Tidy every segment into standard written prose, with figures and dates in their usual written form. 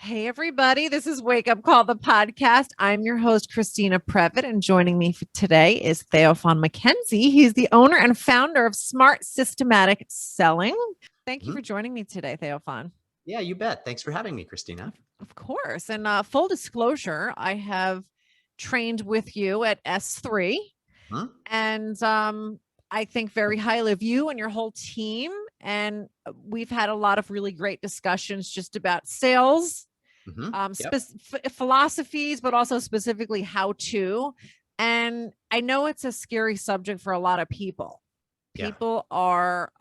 Hey, everybody. This is Wake Up Call, the podcast. I'm your host, Christina Previtt, and joining me today is Theophan McKenzie. He's the owner and founder of Smart Systematic Selling. Thank you for joining me today, Theophan. Yeah, you bet. Thanks for having me, Christina. Of course. And full disclosure, I have trained with you at S3, and I think very highly of you and your whole team. And we've had a lot of really great discussions just about sales, philosophies, but also specifically how to. And I know it's a scary subject for a lot of people. People are,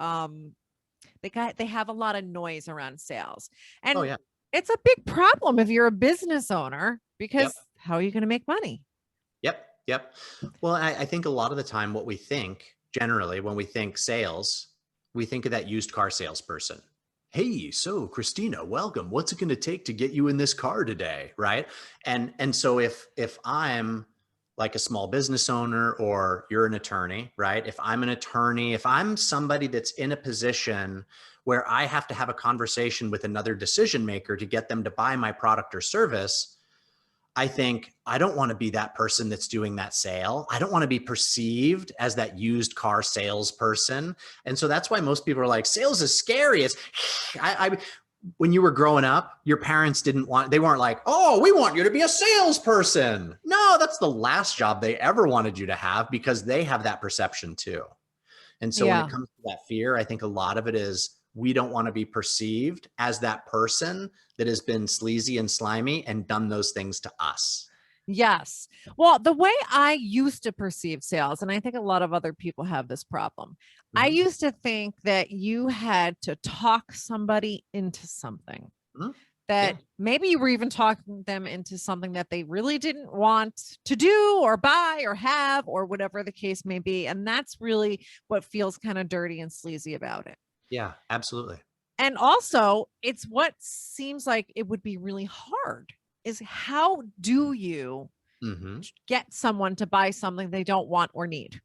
they have a lot of noise around sales. And it's a big problem if you're a business owner, because how are you going to make money? Yep. Well, I think a lot of the time what we think generally when we think sales, we think of that used car salesperson. Hey, so Christina, welcome. What's it going to take to get you in this car today? Right. And so if I'm like a small business owner or you're an attorney, right? If I'm an attorney, if I'm somebody that's in a position where I have to have a conversation with another decision maker to get them to buy my product or service, I think I don't want to be that person that's doing that sale. I don't want to be perceived as that used car salesperson. And so that's why most people are like, sales is scary. It's when you were growing up, your parents they weren't like, oh, we want you to be a salesperson. No, that's the last job they ever wanted you to have, because they have that perception too. And so when it comes to that fear, I think a lot of it is we don't want to be perceived as that person that has been sleazy and slimy and done those things to us. Yes. Well, the way I used to perceive sales, and I think a lot of other people have this problem, I used to think that you had to talk somebody into something, that maybe you were even talking them into something that they really didn't want to do or buy or have, or whatever the case may be. And that's really what feels kind of dirty and sleazy about it. Yeah, absolutely. And also, it's what seems like it would be really hard is, how do you get someone to buy something they don't want or need?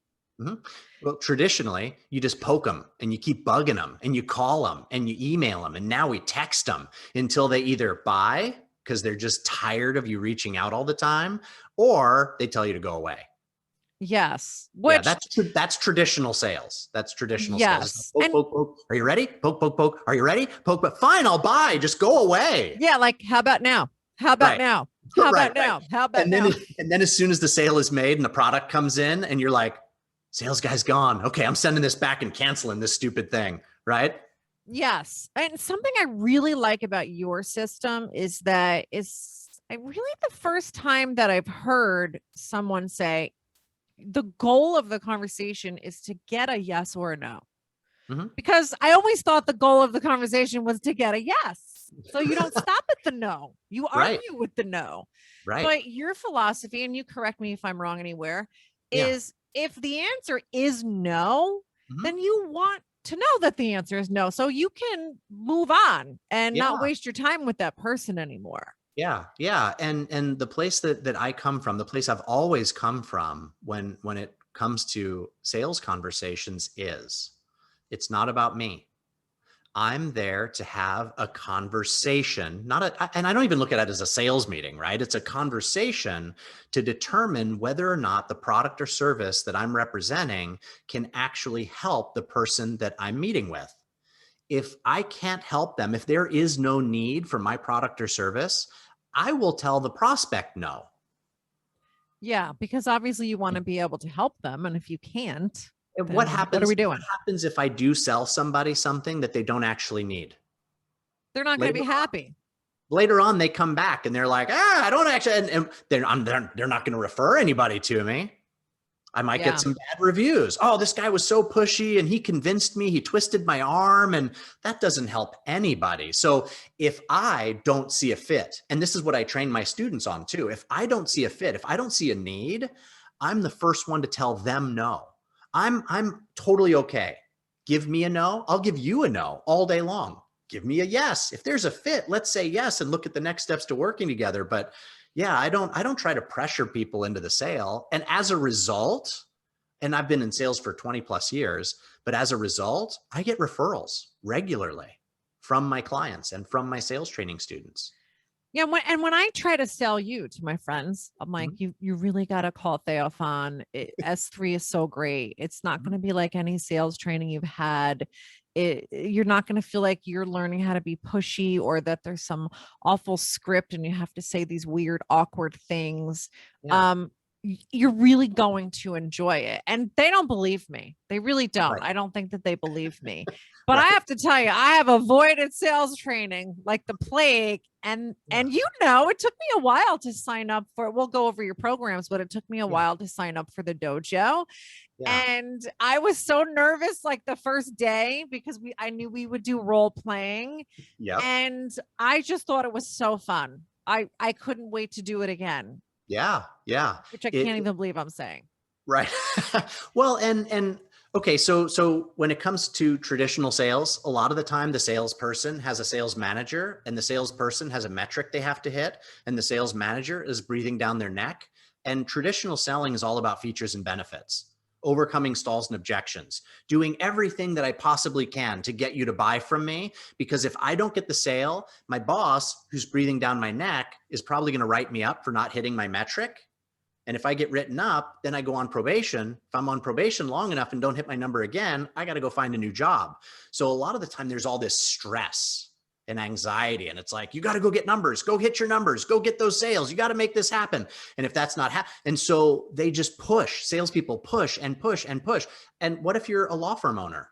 Well, traditionally, you just poke them and you keep bugging them and you call them and you email them. And now we text them until they either buy because they're just tired of you reaching out all the time, or they tell you to go away. Yes. That's traditional sales. That's traditional sales. Poke, poke, poke. Are you ready? Poke, poke, poke. Are you ready? Poke, but fine, I'll buy. Just go away. Yeah. Like, how about now? How about now? How about now? How about now? And then as soon as the sale is made and the product comes in and you're like, sales guy's gone. Okay, I'm sending this back and canceling this stupid thing. Right? Yes. And something I really like about your system is that really the first time that I've heard someone say, the goal of the conversation is to get a yes or a no. Because I always thought the goal of the conversation was to get a yes. So you don't stop at the no. You argue with the no. Right. But your philosophy, and you correct me if I'm wrong anywhere, is if the answer is no, then you want to know that the answer is no. So you can move on and not waste your time with that person anymore. Yeah. And the place that I come from, the place I've always come from when it comes to sales conversations is, it's not about me. I'm there to have a conversation, and I don't even look at it as a sales meeting, right? It's a conversation to determine whether or not the product or service that I'm representing can actually help the person that I'm meeting with. If I can't help them, if there is no need for my product or service, I will tell the prospect no. Yeah, because obviously you want to be able to help them. And if you can't, what are we doing? What happens if I do sell somebody something that they don't actually need? They're not going to be happy. Later on, they come back and they're like, I don't actually, and they're not going to refer anybody to me. I might get some bad reviews. Oh, this guy was so pushy and he convinced me, he twisted my arm, and that doesn't help anybody. So if I don't see a fit, and this is what I train my students on too, if I don't see a fit, if I don't see a need, I'm the first one to tell them no. I'm totally okay. Give me a no, I'll give you a no all day long. Give me a yes. If there's a fit, let's say yes and look at the next steps to working together. But yeah, I don't try to pressure people into the sale. And as a result, and I've been in sales for 20 plus years, but as a result, I get referrals regularly from my clients and from my sales training students. Yeah, when I try to sell you to my friends, I'm like, Mhm, you really got to call Theophan. S3 is so great. It's not mhm. going to be like any sales training you've had. You're not going to feel like you're learning how to be pushy or that there's some awful script and you have to say these weird, awkward things. Yeah, Um, you're really going to enjoy it. And they don't believe me. They really don't. right, I don't think that they believe me. But I right. have to tell you, I have avoided sales training like the plague. Yeah, And it took me a while to sign up for it. We'll go over your programs, but it took me a yeah, while to sign up for the dojo. yeah, And I was so nervous like the first day because I knew we would do role playing. yep, And I just thought it was so fun. I couldn't wait to do it again, yeah, yeah. which I It can't even believe I'm saying. Right. Well, and okay, so when it comes to traditional sales, a lot of the time the salesperson has a sales manager and the salesperson has a metric they have to hit and the sales manager is breathing down their neck. And traditional selling is all about features and benefits, overcoming stalls and objections, doing everything that I possibly can to get you to buy from me. Because if I don't get the sale, my boss who's breathing down my neck is probably going to write me up for not hitting my metric. And if I get written up, then I go on probation. If I'm on probation long enough and don't hit my number again, I got to go find a new job. So a lot of the time there's all this stress and anxiety. And it's like, you got to go get numbers, go hit your numbers, go get those sales. You got to make this happen. And if that's not and so they just push, salespeople push and push and push. And what if you're a law firm owner?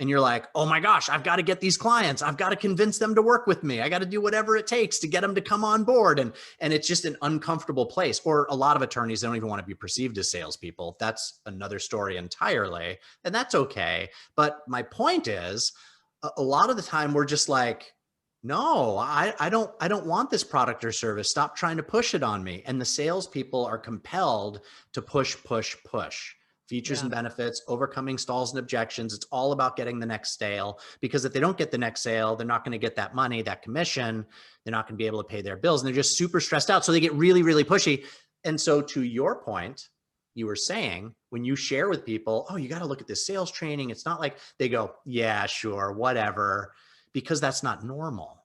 And you're like, oh my gosh, I've got to get these clients. I've got to convince them to work with me. I got to do whatever it takes to get them to come on board. And it's just an uncomfortable place. Or a lot of attorneys don't even want to be perceived as salespeople. That's another story entirely. And that's okay. But my point is, a lot of the time we're just like, no, I don't want this product or service. Stop trying to push it on me. And the salespeople are compelled to push, push, push. Features Yeah. and benefits, overcoming stalls and objections. It's all about getting the next sale, because if they don't get the next sale, they're not going to get that money, that commission. They're not going to be able to pay their bills. And they're just super stressed out. So they get really, really pushy. And so to your point, you were saying when you share with people, oh, you got to look at this sales training. It's not like they go, yeah, sure, whatever, because that's not normal.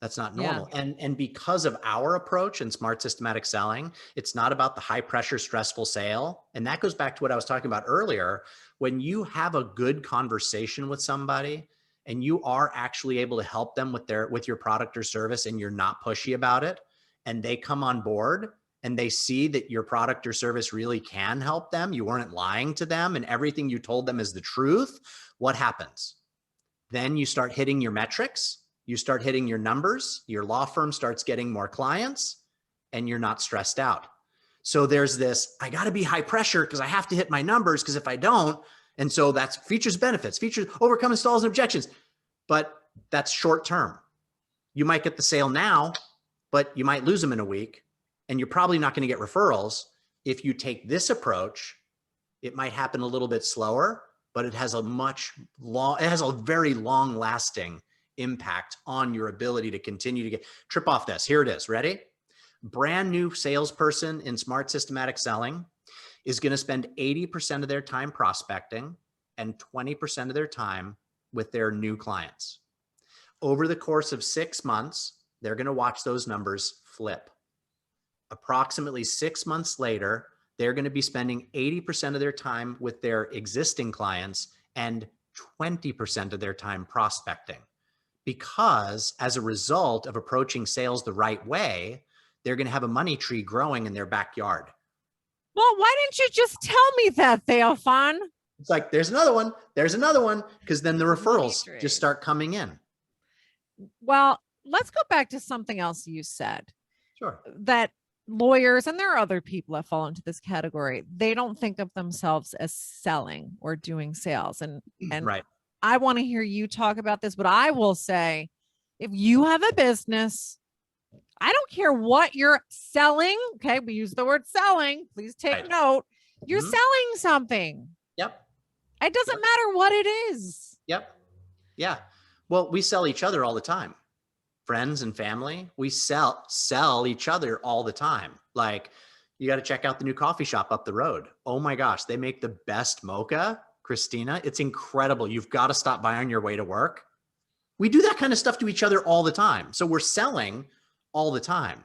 That's not Yeah. normal. And because of our approach in smart systematic selling, it's not about the high pressure, stressful sale. And that goes back to what I was talking about earlier. When you have a good conversation with somebody and you are actually able to help them with your product or service and you're not pushy about it, and they come on board and they see that your product or service really can help them, you weren't lying to them and everything you told them is the truth, what happens? Then you start hitting your metrics, you start hitting your numbers, your law firm starts getting more clients, and you're not stressed out. So there's this, I got to be high pressure because I have to hit my numbers, because if I don't, and so that's features, benefits, features, overcoming stalls and objections. But that's short term. You might get the sale now, but you might lose them in a week, and you're probably not going to get referrals. If you take this approach, it might happen a little bit slower, but it has a very long lasting impact on your ability to continue to trip off this. Here it is. Ready? Brand new salesperson in smart systematic selling is going to spend 80% of their time prospecting and 20% of their time with their new clients. Over the course of 6 months, they're going to watch those numbers flip. Approximately 6 months later, they're going to be spending 80% of their time with their existing clients and 20% of their time prospecting. Because as a result of approaching sales the right way, they're going to have a money tree growing in their backyard. Well, why didn't you just tell me that, Theophan? It's like, there's another one, because then the Money referrals tree. just start coming in. Well, let's go back to something else you said, Sure. that lawyers, and there are other people that fall into this category, they don't think of themselves as selling or doing sales. And Right. I want to hear you talk about this, but I will say, if you have a business, I don't care what you're selling. Okay. We use the word selling. Please take Right. note. You're Mhm. selling something. Yep. It doesn't Yep. matter what it is. Yep. Yeah. Well, we sell each other all the time. Friends and family, we sell each other all the time. Like, you got to check out the new coffee shop up the road. Oh my gosh, they make the best mocha, Christina. It's incredible. You've got to stop by on your way to work. We do that kind of stuff to each other all the time. So we're selling all the time.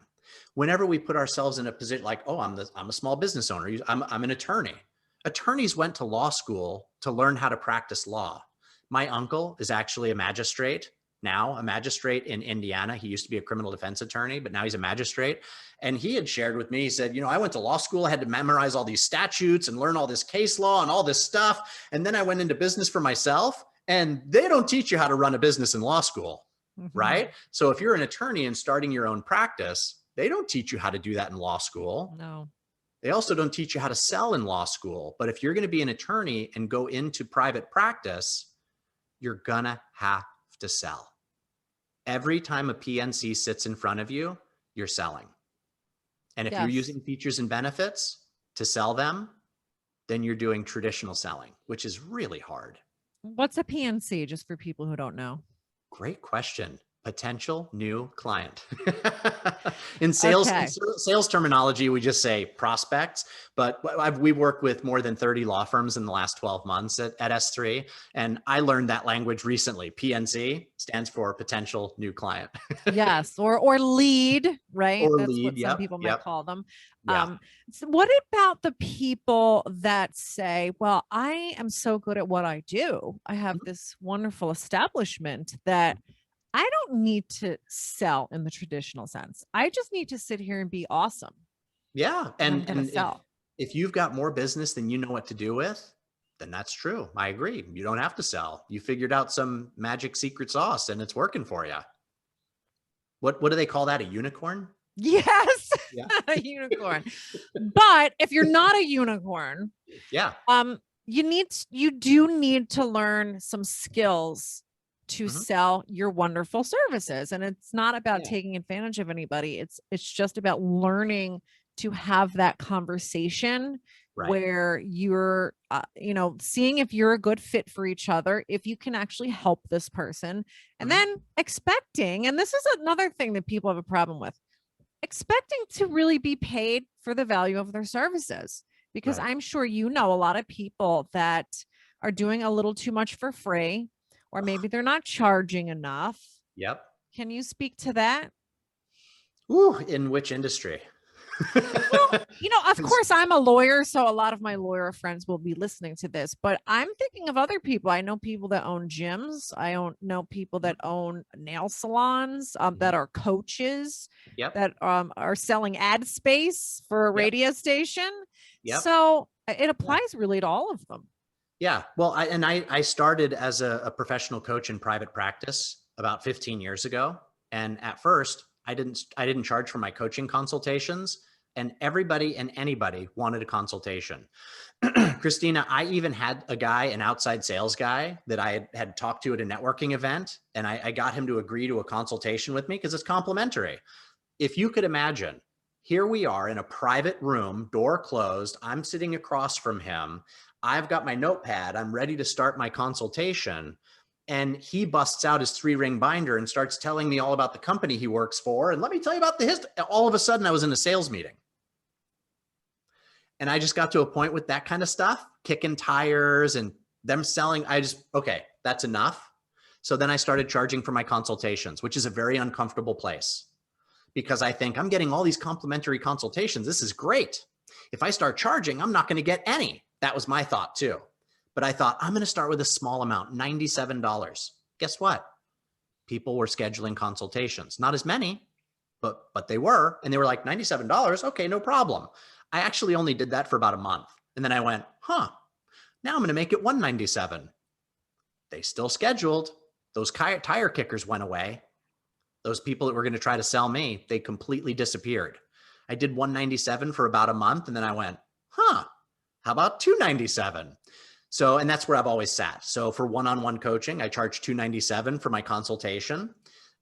Whenever we put ourselves in a position like, oh, I'm a small business owner. I'm an attorney. Attorneys went to law school to learn how to practice law. My uncle is actually a magistrate now, a magistrate in Indiana. He used to be a criminal defense attorney, but now he's a magistrate. And he had shared with me, he said, I went to law school. I had to memorize all these statutes and learn all this case law and all this stuff. And then I went into business for myself, and they don't teach you how to run a business in law school, right? So if you're an attorney and starting your own practice, they don't teach you how to do that in law school. No. They also don't teach you how to sell in law school. But if you're going to be an attorney and go into private practice, you're gonna have to sell. Every time a PNC sits in front of you, you're selling. And if you're using features and benefits to sell them, then you're doing traditional selling, which is really hard. What's a PNC, just for people who don't know? Great question. Potential new client. In sales, in sales terminology, we just say prospects, but we've worked with more than 30 law firms in the last 12 months at S3. And I learned that language recently. PNC stands for potential new client. Yes. Or lead, right? Or That's lead, what some people might call them. Yeah. So what about the people that say, well, I am so good at what I do. I have this wonderful establishment that I don't need to sell in the traditional sense. I just need to sit here and be awesome. Yeah. And if you've got more business than you know what to do with, then that's true. I agree. You don't have to sell. You figured out some magic secret sauce and it's working for you. What do they call that? A unicorn? Yes. Yeah. A unicorn. But if you're not a unicorn, you do need to learn some skills to sell your wonderful services. And it's not about taking advantage of anybody. It's just about learning to have that conversation where you're, seeing if you're a good fit for each other, if you can actually help this person, and then expecting, and this is another thing that people have a problem with, expecting to really be paid for the value of their services. Because I'm sure a lot of people that are doing a little too much for free, or maybe they're not charging enough. Yep. Can you speak to that? Ooh, in which industry? Well, of course, I'm a lawyer, so a lot of my lawyer friends will be listening to this, but I'm thinking of other people. I know people that own gyms. I know people that own nail salons, that are coaches, that are selling ad space for a radio station. So it applies really to all of them. Yeah. Well, I started as a professional coach in private practice about 15 years ago. And at first I didn't charge for my coaching consultations, and everybody and anybody wanted a consultation. Christina, I even had an outside sales guy that I had talked to at a networking event, and I got him to agree to a consultation with me because it's complimentary. If you could imagine, here we are in a private room, door closed. I'm sitting across from him. I've got my notepad. I'm ready to start my consultation. And he busts out his 3-ring binder and starts telling me all about the company he works for. And let me tell you about the history. All of a sudden I was in a sales meeting. And I just got to a point with that kind of stuff, kicking tires and them selling. Okay, that's enough. So then I started charging for my consultations, which is a very uncomfortable place, because I think I'm getting all these complimentary consultations. This is great. If I start charging, I'm not going to get any. That was my thought too. But I thought, I'm going to start with a small amount, $97. Guess what? People were scheduling consultations. Not as many, but they were. And they were like, $97? Okay, no problem. I actually only did that for about a month. And then I went, now I'm going to make it $197. They still scheduled. Those tire kickers went away. Those people that were going to try to sell me, they completely disappeared. I did $197 for about a month. And then I went, how about $297? So, and that's where I've always sat. So for one-on-one coaching, I charge $297 for my consultation,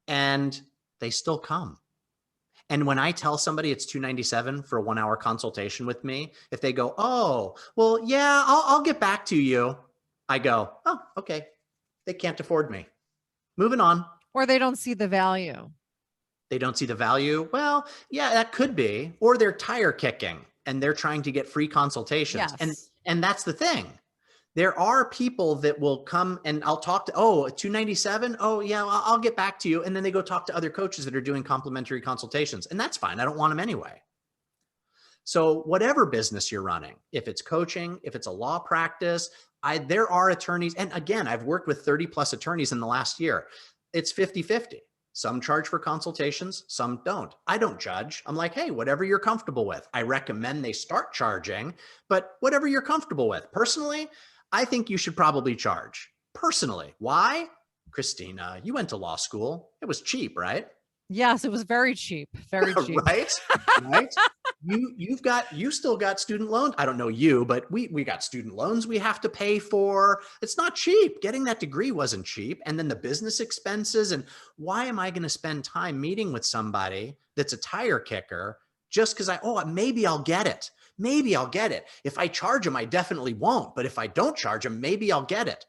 and they still come. And when I tell somebody it's $297 for a 1-hour consultation with me, if they go, oh, well, yeah, I'll get back to you, I go, oh, okay. They can't afford me. Moving on. Or they don't see the value. They don't see the value. Well, yeah, that could be. Or they're tire kicking and they're trying to get free consultations. Yes. And that's the thing. There are people that will come and I'll talk to, oh, 297. Oh yeah, I'll get back to you. And then they go talk to other coaches that are doing complimentary consultations. And that's fine. I don't want them anyway. So whatever business you're running, if it's coaching, if it's a law practice, there are attorneys. And again, I've worked with 30 plus attorneys in the last year. It's 50-50. Some charge for consultations, some don't. I don't judge. I'm like, hey, whatever you're comfortable with. I recommend they start charging, but whatever you're comfortable with. Personally, I think you should probably charge. Personally. Why? Christina, you went to law school. It was cheap, right? Yes, it was very cheap. Very cheap. Right? Right? You still got student loans. I don't know you, but we got student loans we have to pay for. It's not cheap. Getting that degree wasn't cheap. And then the business expenses. And why am I going to spend time meeting with somebody that's a tire kicker just because maybe I'll get it. Maybe I'll get it. If I charge them, I definitely won't. But if I don't charge them, maybe I'll get it.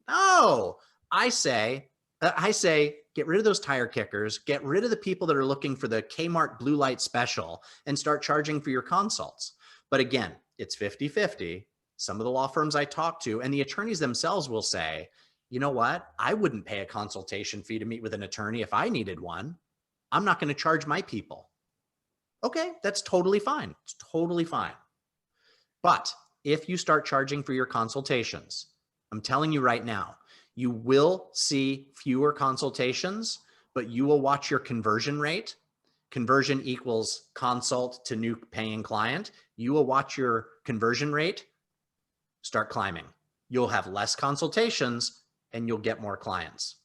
No, I say, get rid of those tire kickers, get rid of the people that are looking for the Kmart blue light special and start charging for your consults. But again, it's 50-50. Some of the law firms I talk to and the attorneys themselves will say, you know what? I wouldn't pay a consultation fee to meet with an attorney if I needed one. I'm not going to charge my people. Okay, that's totally fine. It's totally fine. But if you start charging for your consultations, I'm telling you right now, you will see fewer consultations, but you will watch your conversion rate. Conversion equals consult to new paying client. You will watch your conversion rate start climbing. You'll have less consultations and you'll get more clients.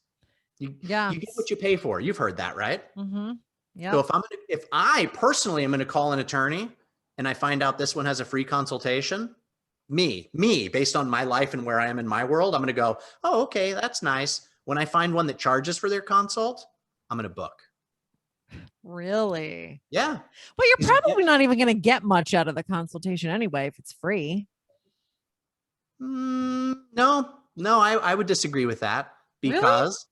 You get what you pay for. You've heard that, right? Mm-hmm. Yeah. So if I personally am going to call an attorney and I find out this one has a free consultation, me, based on my life and where I am in my world, I'm going to go, oh, okay, that's nice. When I find one that charges for their consult, I'm going to book. Really? Yeah. Well, you're probably not even going to get much out of the consultation anyway, if it's free. No, I would disagree with that because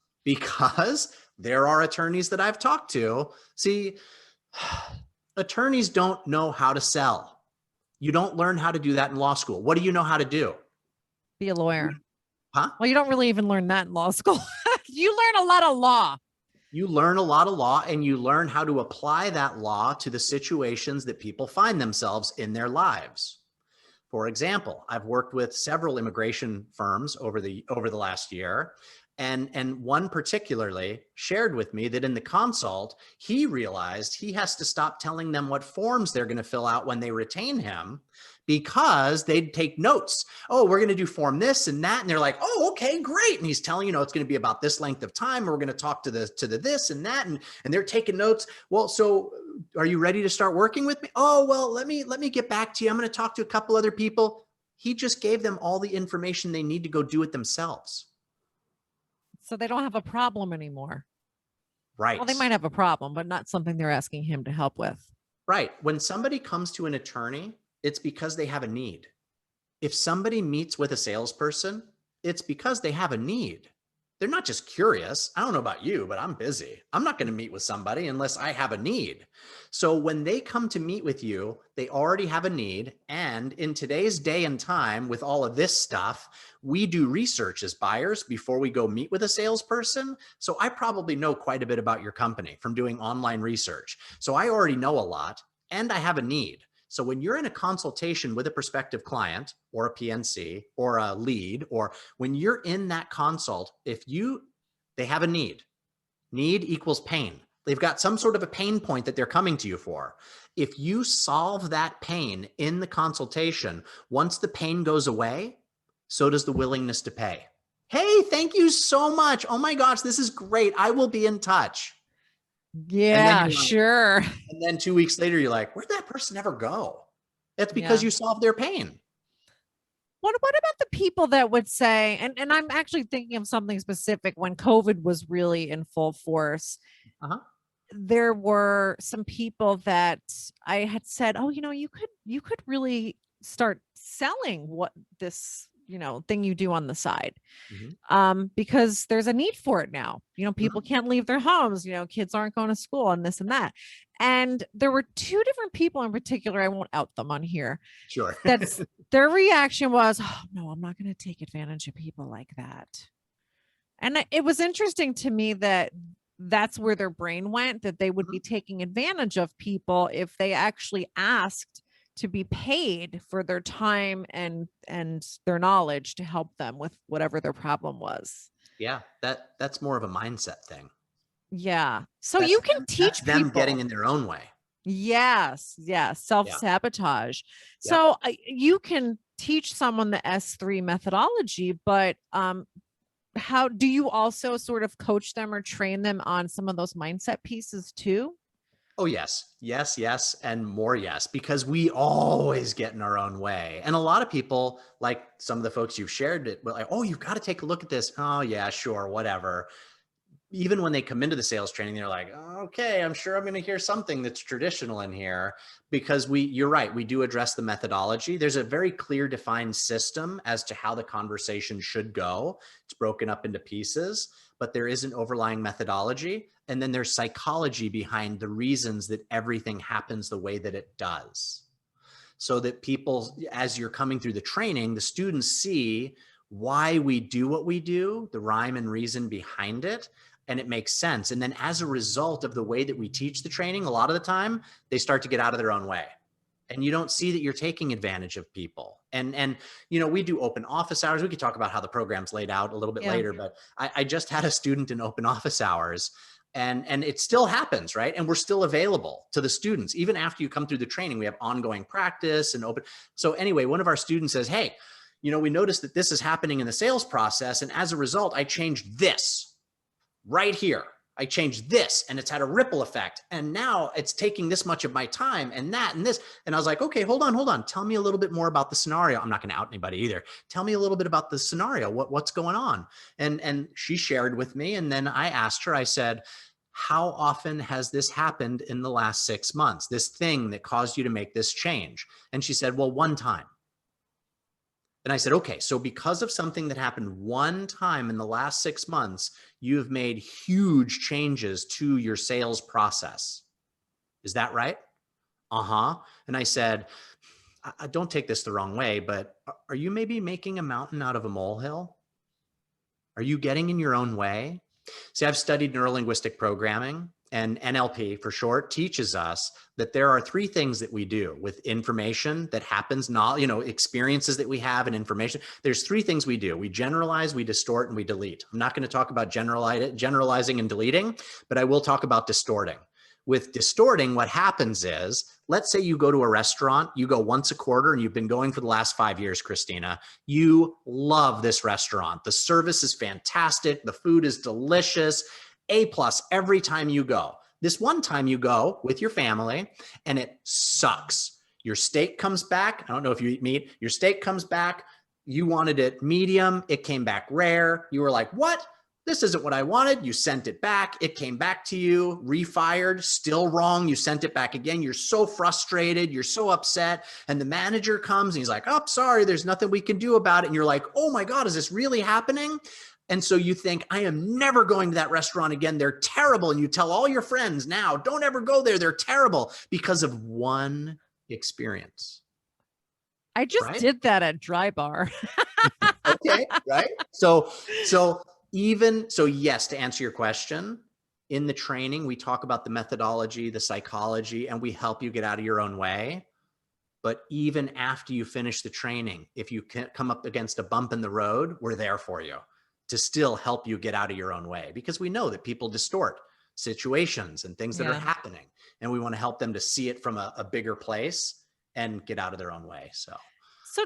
there are attorneys that I've talked to. See, attorneys don't know how to sell. You don't learn how to do that in law school. What do you know how to do? Be a lawyer. Huh? Well, you don't really even learn that in law school. You learn a lot of law. You learn a lot of law and you learn how to apply that law to the situations that people find themselves in their lives. For example, I've worked with several immigration firms over the last year. And one particularly shared with me that in the consult, he realized he has to stop telling them what forms they're going to fill out when they retain him because they'd take notes. Oh, we're going to do form this and that. And they're like, oh, okay, great. And he's telling, it's going to be about this length of time. Or we're going to talk to the this and that. And they're taking notes. Well, so are you ready to start working with me? Oh, well, let me get back to you. I'm going to talk to a couple other people. He just gave them all the information they need to go do it themselves. So they don't have a problem anymore. Right. Well, they might have a problem, but not something they're asking him to help with. Right. When somebody comes to an attorney, it's because they have a need. If somebody meets with a salesperson, it's because they have a need. They're not just curious. I don't know about you, but I'm busy. I'm not going to meet with somebody unless I have a need. So when they come to meet with you, they already have a need. And in today's day and time, with all of this stuff, we do research as buyers before we go meet with a salesperson. So I probably know quite a bit about your company from doing online research. So I already know a lot and I have a need. So when you're in a consultation with a prospective client or a PNC or a lead, or when you're in that consult, they have a need equals pain. They've got some sort of a pain point that they're coming to you for. If you solve that pain in the consultation, once the pain goes away, so does the willingness to pay. Hey, thank you so much. Oh my gosh, this is great. I will be in touch. Yeah, sure. And then 2 weeks later, you're like, where'd that person ever go? That's because you solved their pain. What about the people that would say, and I'm actually thinking of something specific when COVID was really in full force. There were some people that I had said, oh, you could really start selling what this thing you do on the side. Mhm. Because there's a need for it now. People Mhm. can't leave their homes, kids aren't going to school and this and that. And there were two different people in particular, I won't out them on here, Sure. that's their reaction was, oh no, I'm not going to take advantage of people like that. And it was interesting to me that that's where their brain went, that they would Mhm. be taking advantage of people if they actually asked to be paid for their time and their knowledge to help them with whatever their problem was. Yeah, that's more of a mindset thing. Yeah. So you can That's teach them getting people. in their own way. Yes. Yes. Yeah. Self-sabotage. Yep. So you can teach someone the S3 methodology, but how do you also sort of coach them or train them on some of those mindset pieces too? Oh, yes. Yes, yes, and more yes, because we always get in our own way. And a lot of people, like some of the folks you've shared it, were like, oh, you've got to take a look at this. Oh, yeah, sure, whatever. Even when they come into the sales training, they're like, oh, okay, I'm sure I'm going to hear something that's traditional in here, because you're right. We do address the methodology. There's a very clear defined system as to how the conversation should go. It's broken up into pieces, but there is an overlying methodology. And then there's psychology behind the reasons that everything happens the way that it does. So that people, as you're coming through the training, the students see why we do what we do, the rhyme and reason behind it, and it makes sense. And then as a result of the way that we teach the training, a lot of the time, they start to get out of their own way. And you don't see that you're taking advantage of people. And we do open office hours. We could talk about how the program's laid out a little bit Yeah. later, but I just had a student in open office hours, and it still happens, right? And we're still available to the students. Even after you come through the training, we have ongoing practice and open. So anyway, one of our students says, hey, we noticed that this is happening in the sales process. And as a result, I changed this right here. I changed this and it's had a ripple effect. And now it's taking this much of my time and that and this. And I was like, okay, hold on. Tell me a little bit more about the scenario. I'm not going to out anybody either. Tell me a little bit about the scenario. What's going on? And she shared with me. And then I asked her, I said, how often has this happened in the last 6 months? This thing that caused you to make this change? And she said, well, one time. And I said, okay, so because of something that happened one time in the last 6 months, you've made huge changes to your sales process. Is that right? Uh-huh. And I said, I don't take this the wrong way, but are you maybe making a mountain out of a molehill? Are you getting in your own way? See, I've studied neurolinguistic programming, and NLP for short teaches us that there are three things that we do with information that happens, not, experiences that we have and information. There's three things we do. We generalize, we distort, and we delete. I'm not going to talk about generalizing and deleting, but I will talk about distorting. With distorting, what happens is, let's say you go to a restaurant, you go once a quarter, and you've been going for the last 5 years, Christina. You love this restaurant. The service is fantastic. The food is delicious. A+ every time you go. This one time you go with your family and it sucks. Your steak comes back. I don't know if you eat meat. Your steak comes back. You wanted it medium. It came back rare. You were like, what? This isn't what I wanted. You sent it back. It came back to you, refired, still wrong. You sent it back again. You're so frustrated. You're so upset. And the manager comes and he's like, oh, sorry, there's nothing we can do about it. And you're like, oh my God, is this really happening? And so you think, I am never going to that restaurant again. They're terrible. And you tell all your friends now, don't ever go there. They're terrible because of one experience, I just right? did that at Dry Bar. Okay, right? So yes, to answer your question, in the training, we talk about the methodology, the psychology, and we help you get out of your own way. But even after you finish the training, if you can come up against a bump in the road, we're there for you to still help you get out of your own way, because we know that people distort situations and things that are Yeah. happening. And we want to help them to see it from a bigger place and get out of their own way. So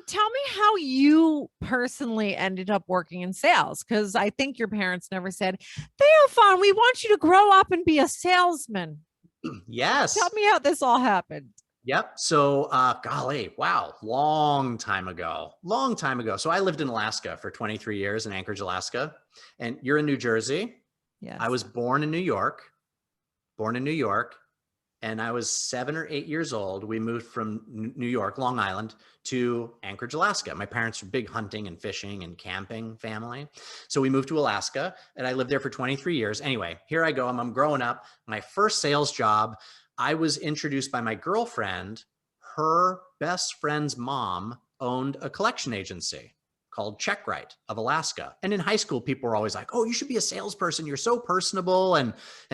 tell me how you personally ended up working in sales, because I think your parents never said, Theophan, we want you to grow up and be a salesman. Yes. Tell me how this all happened. Yep. So, golly, wow, long time ago. So I lived in Alaska for 23 years in Anchorage, Alaska, and you're in New Jersey. Yes. I was born in New York. and I was 7 or 8 years old. We moved from New York, Long Island, to Anchorage, Alaska. My parents were big hunting and fishing and camping family. So we moved to Alaska, and I lived there for 23 years. Anyway, here I go. I'm growing up. My first sales job, I was introduced by my girlfriend. Her best friend's mom owned a collection agency called Check Right of Alaska. And in high school, people were always like, oh, you should be a salesperson. You're so personable. And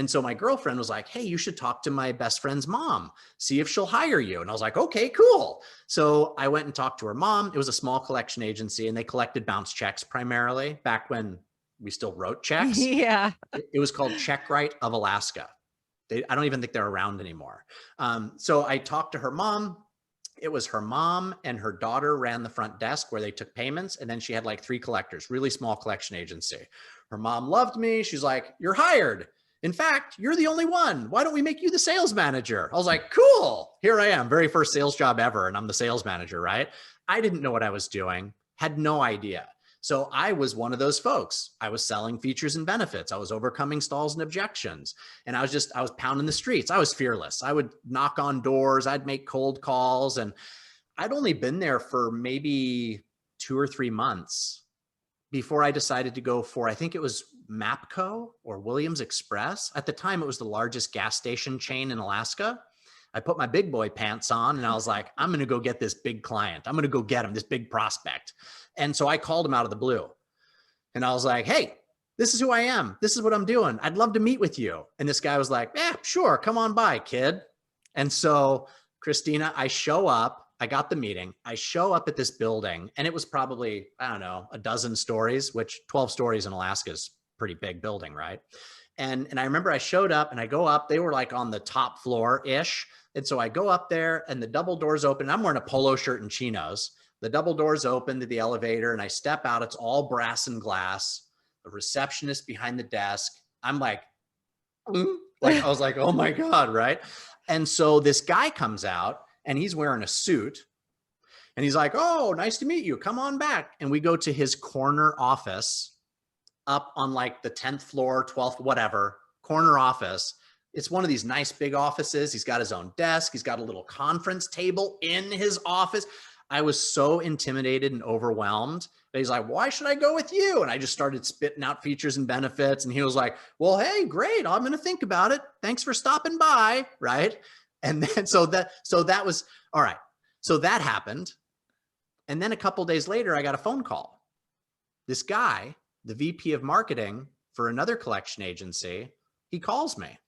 so my girlfriend was like, hey, you should talk to my best friend's mom, see if she'll hire you. And I was like, okay, cool. So I went and talked to her mom. It was a small collection agency, and they collected bounce checks primarily back when we still wrote checks. Yeah. It was called Check Right of Alaska. I don't even think they're around anymore. So I talked to her mom. It was her mom and her daughter ran the front desk where they took payments. And then she had like 3 collectors, really small collection agency. Her mom loved me. She's like, you're hired. In fact, you're the only one. Why don't we make you the sales manager? I was like, cool. Here I am. Very first sales job ever. And I'm the sales manager, right? I didn't know what I was doing. Had no idea. So I was one of those folks. I was selling features and benefits. I was overcoming stalls and objections. And I was pounding the streets. I was fearless. I would knock on doors. I'd make cold calls. And I'd only been there for maybe 2 or 3 months before I decided to go for, I think it was Mapco or Williams Express. At the time, it was the largest gas station chain in Alaska. I put my big boy pants on and I was like, I'm going to go get this big client. I'm going to go get him, this big prospect. And so I called him out of the blue and I was like, hey, this is who I am. This is what I'm doing. I'd love to meet with you. And this guy was like, yeah, sure. Come on by, kid. And so Christina, I show up, I got the meeting. I show up at this building and it was probably, I don't know, a dozen stories, which 12 stories in Alaska is a pretty big building, right? And I remember I showed up and I go up, they were like on the top floor-ish. And so I go up there and the double doors open. I'm wearing a polo shirt and chinos. The double doors open to the elevator and I step out. It's all brass and glass. The receptionist behind the desk. I'm like, I was like, oh my God, right? And so this guy comes out and he's wearing a suit and he's like, oh, nice to meet you. Come on back. And we go to his corner office up on like the 10th floor, 12th, whatever, corner office. It's one of these nice big offices. He's got his own desk. He's got a little conference table in his office. I was so intimidated and overwhelmed. He's like, why should I go with you? And I just started spitting out features and benefits. And he was like, well, hey, great. I'm going to think about it. Thanks for stopping by. Right. And then, so that was, all right. So that happened. And then a couple of days later, I got a phone call. This guy, the VP of marketing for another collection agency, he calls me.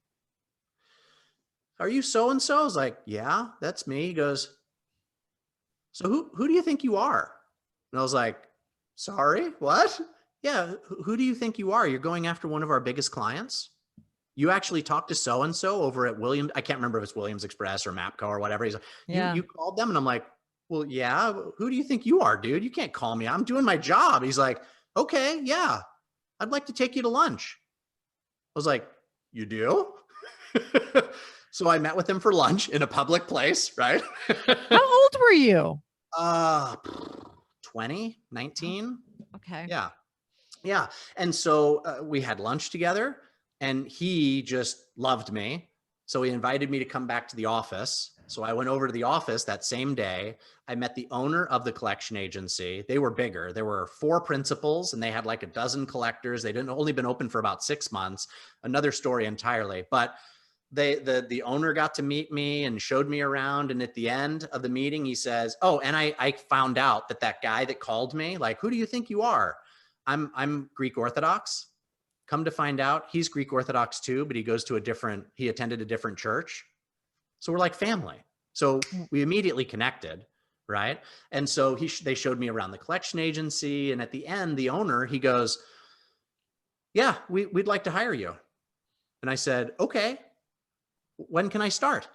Are you so-and-so? I was like, yeah, that's me. He goes, so who do you think you are? And I was like, sorry, what? Yeah, who do you think you are? You're going after one of our biggest clients? You actually talked to so-and-so over at Williams. I can't remember if it's Williams Express or Mapco or whatever. He's like, Yeah. you called them? And I'm like, well, yeah, who do you think you are, dude? You can't call me. I'm doing my job. He's like, okay, yeah, I'd like to take you to lunch. I was like, you do? So I met with him for lunch in a public place, right? How old were you? 20, 19. Okay. Yeah. Yeah. And so we had lunch together and he just loved me. So he invited me to come back to the office. So I went over to the office that same day. I met the owner of the collection agency. They were bigger. There were 4 principals and they had like a dozen collectors. They didn't only been open for about 6 months. Another story entirely. But the owner got to meet me and showed me around. And at the end of the meeting, he says, oh, and I found out that guy that called me, like, who do you think you are? I'm Greek Orthodox. Come to find out, he's Greek Orthodox too, but he attended a different church. So we're like family. So we immediately connected, right? And so they showed me around the collection agency. And at the end, the owner, he goes, yeah, we'd like to hire you. And I said, okay, when can I start?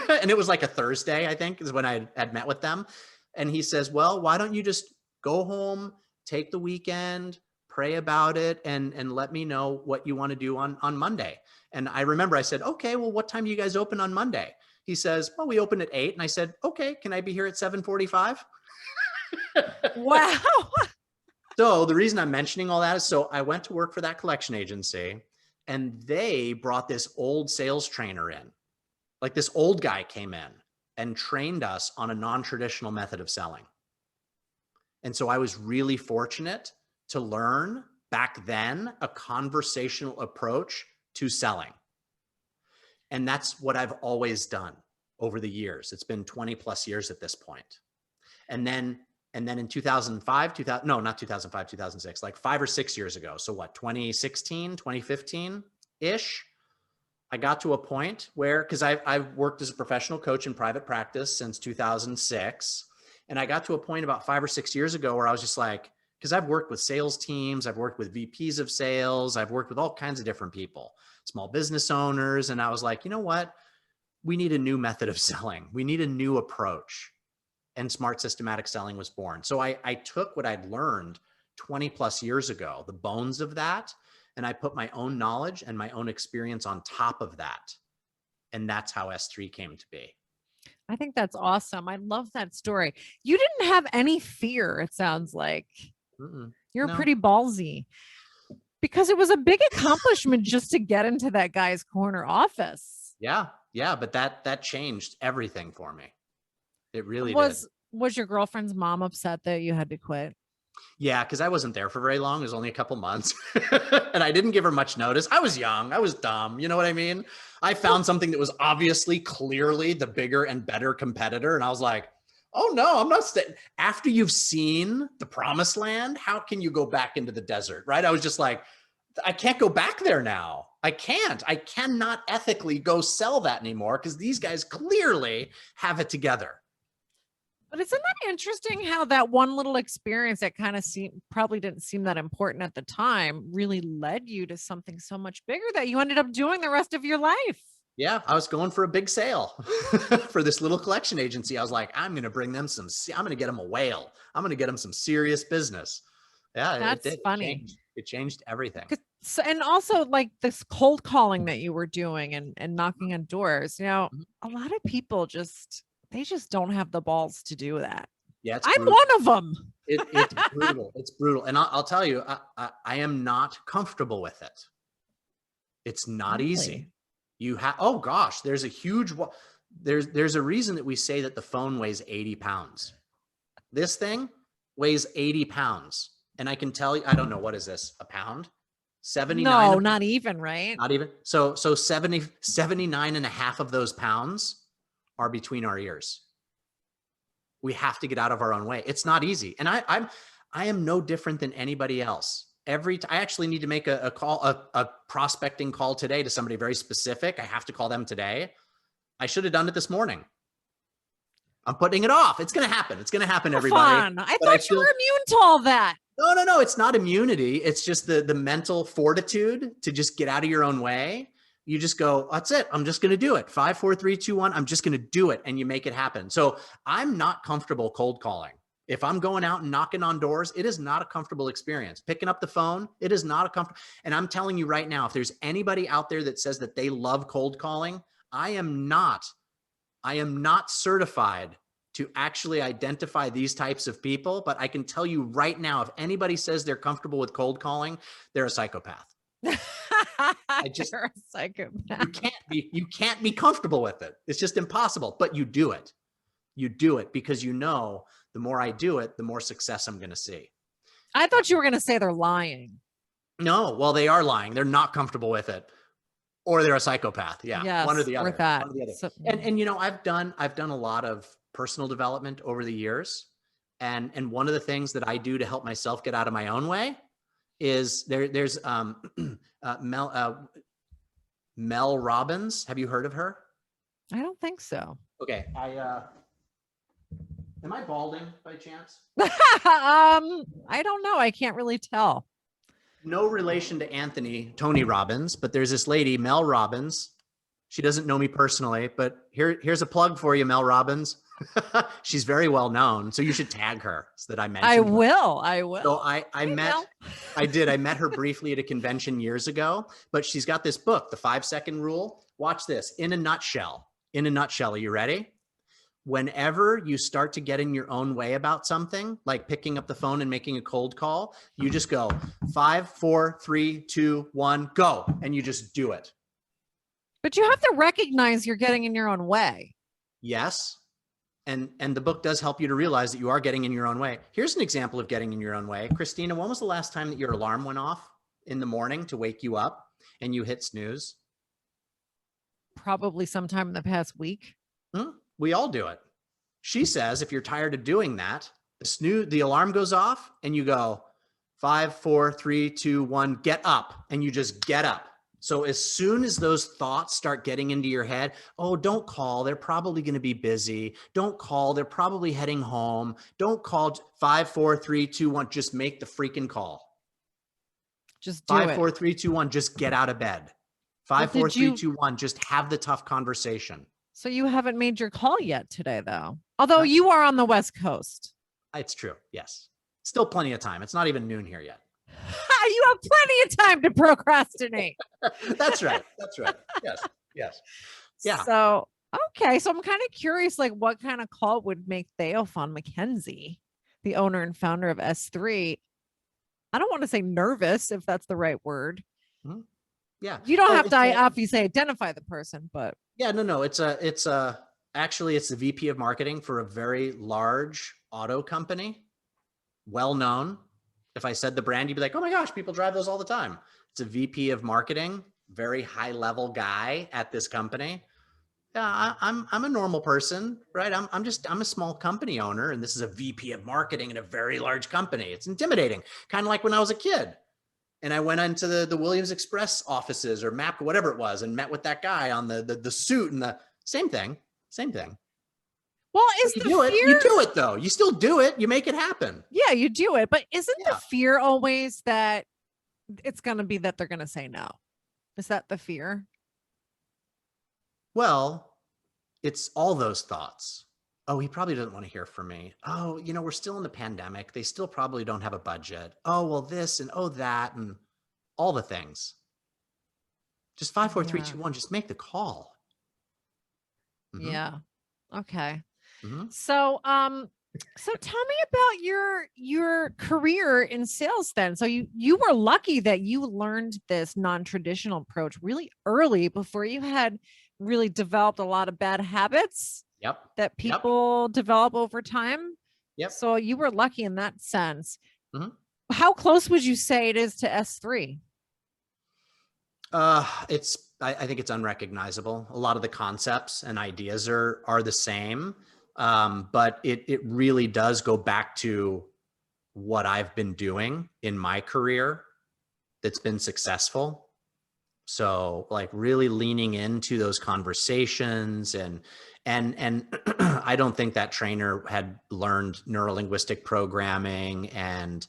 And it was like a Thursday, I think, is when I had met with them. And he says, well, why don't you just go home, take the weekend, pray about it, and let me know what you want to do on Monday. And I remember I said, okay, well, what time do you guys open on Monday? He says, well, we open at 8. And I said, okay, can I be here at 7:45? Wow. So the reason I'm mentioning all that is so I went to work for that collection agency and they brought this old sales trainer in. Like this old guy came in and trained us on a non-traditional method of selling. And so I was really fortunate to learn back then a conversational approach to selling. And that's what I've always done over the years. It's been 20 plus years at this point. And then in 2005, no, not 2005, 2006, like 5 or 6 years ago. So what, 2016, 2015-ish, I got to a point where, because I've worked as a professional coach in private practice since 2006. And I got to a point about 5 or 6 years ago where I was just like, because I've worked with sales teams, I've worked with VPs of sales, I've worked with all kinds of different people, small business owners. And I was like, you know what? We need a new method of selling. We need a new approach. And smart systematic selling was born. So I took what I'd learned 20 plus years ago, the bones of that, and I put my own knowledge and my own experience on top of that. And that's how S3 came to be. I think that's awesome. I love that story. You didn't have any fear, it sounds like. You're No. pretty ballsy, because it was a big accomplishment just to get into that guy's corner office. Yeah. But that changed everything for me. It really did. Was your girlfriend's mom upset that you had to quit? Yeah, because I wasn't there for very long. It was only a couple months. And I didn't give her much notice. I was young. I was dumb. You know what I mean? I found something that was obviously, clearly the bigger and better competitor. And I was like, oh no, I'm not staying. After you've seen the promised land, how can you go back into the desert, right? I was just like, I can't go back there now. I cannot ethically go sell that anymore because these guys clearly have it together. But isn't that interesting how that one little experience that kind of probably didn't seem that important at the time really led you to something so much bigger that you ended up doing the rest of your life? Yeah, I was going for a big sale for this little collection agency. I was like, I'm going to bring them I'm going to get them a whale. I'm going to get them some serious business. Yeah, that's it did. funny. It changed everything. So, and also like this cold calling that you were doing and knocking on doors, a lot of people they just don't have the balls to do that. Yeah, I'm one of them. It's brutal. It's brutal. And I'll tell you, I am not comfortable with it. It's not easy. You have, oh gosh, there's a huge, there's a reason that we say that the phone weighs 80 pounds. This thing weighs 80 pounds. And I can tell you, I don't know, what is this? A pound? 79? No, not even, right? Not even. So 79 and a half of those pounds are between our ears. We have to get out of our own way. It's not easy. And I am no different than anybody else. I actually need to make a call, a prospecting call today to somebody very specific. I have to call them today. I should have done it this morning. I'm putting it off. It's going to happen. It's going to happen, everybody. Fun. I thought you were immune to all that. No. It's not immunity. It's just the mental fortitude to just get out of your own way. You just go, that's it. I'm just going to do it. 5, 4, 3, 2, 1. I'm just going to do it. And you make it happen. So I'm not comfortable cold calling. If I'm going out and knocking on doors, it is not a comfortable experience. Picking up the phone, it is not a comfortable. And I'm telling you right now, if there's anybody out there that says that they love cold calling, I am not certified to actually identify these types of people. But I can tell you right now, if anybody says they're comfortable with cold calling, they're a psychopath. You're a psychopath. You can't be comfortable with it. It's just impossible, but you do it. You do it because the more I do it, the more success I'm going to see. I thought you were going to say they're lying. No, well, they are lying. They're not comfortable with it, or they're a psychopath. Yeah, yes, one or the other. Or that. One or the other. So, and I've done a lot of personal development over the years, and one of the things that I do to help myself get out of my own way is there's Mel Robbins. Have you heard of her? I don't think so. Okay, am I balding by chance? I don't know. I can't really tell. No relation to Tony Robbins, but there's this lady, Mel Robbins. She doesn't know me personally, but here's a plug for you, Mel Robbins. She's very well known, so you should tag her so that I mention I her. will. So I met her briefly at a convention years ago, but she's got this book, The 5-Second Rule. Watch this. In a nutshell, are you ready? Whenever you start to get in your own way about something, like picking up the phone and making a cold call, you just go 5, 4, 3, 2, 1, go. And you just do it. But you have to recognize you're getting in your own way. Yes. And the book does help you to realize that you are getting in your own way. Here's an example of getting in your own way. Christina, when was the last time that your alarm went off in the morning to wake you up and you hit snooze? Probably sometime in the past week. We all do it. She says, if you're tired of doing that, the alarm goes off and you go 5, 4, 3, 2, 1, get up. And you just get up. So as soon as those thoughts start getting into your head, oh, don't call. They're probably going to be busy. Don't call. They're probably heading home. Don't call. 5, 4, 3, 2, 1. Just make the freaking call. Just do 5, it. 4, 3, 2, 1. Just get out of bed. 5, 4, 3, 2, 1. Just have the tough conversation. So you haven't made your call yet today, though. Although you are on the West Coast. It's true. Yes. Still plenty of time. It's not even noon here yet. You have plenty of time to procrastinate. That's right. That's right. Yes. Yes. Yeah. So, okay. So I'm kind of curious, like what kind of call would make Theophan McKenzie, the owner and founder of S3, I don't want to say nervous, if that's the right word. Mm-hmm. Yeah. You don't have to obviously identify the person, but. Yeah, no. Actually, it's the VP of marketing for a very large auto company. Well known. If I said the brand, you'd be like, oh my gosh, people drive those all the time. It's a VP of marketing, very high level guy at this company. Yeah, I'm a normal person, right? I'm a small company owner, and this is a VP of marketing in a very large company. It's intimidating, kind of like when I was a kid. And I went into the Williams Express offices or MAP, whatever it was, and met with that guy on the suit and the same thing. Well, is you the do fear? You do it though. You still do it. You make it happen. Yeah, you do it. But isn't the fear always that it's going to be that they're going to say no? Is that the fear? Well, it's all those thoughts. Oh, he probably doesn't want to hear from me. Oh, we're still in the pandemic. They still probably don't have a budget. Oh, well, this and oh, that and all the things. Just 5, 4, 3, 2, 1. Just make the call. Mm-hmm. Yeah. Okay. Mm-hmm. So tell me about your career in sales then. So you were lucky that you learned this non-traditional approach really early before you had really developed a lot of bad habits. Yep. That people develop over time. Yep. So you were lucky in that sense. Mm-hmm. How close would you say it is to S3? I think it's unrecognizable. A lot of the concepts and ideas are the same. But it really does go back to what I've been doing in my career that's been successful. So like really leaning into those conversations and I don't think that trainer had learned neurolinguistic programming and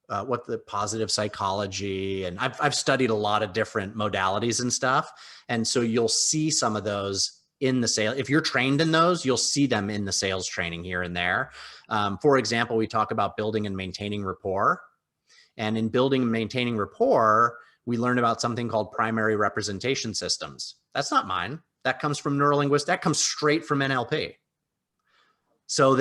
what the positive psychology. And I've studied a lot of different modalities and stuff. And so you'll see some of those in the sale. If you're trained in those, you'll see them in the sales training here and there. For example, we talk about building and maintaining rapport. And in building and maintaining rapport, we learn about something called primary representation systems. That's not mine. That comes from neurolinguistics. That comes straight from NLP. So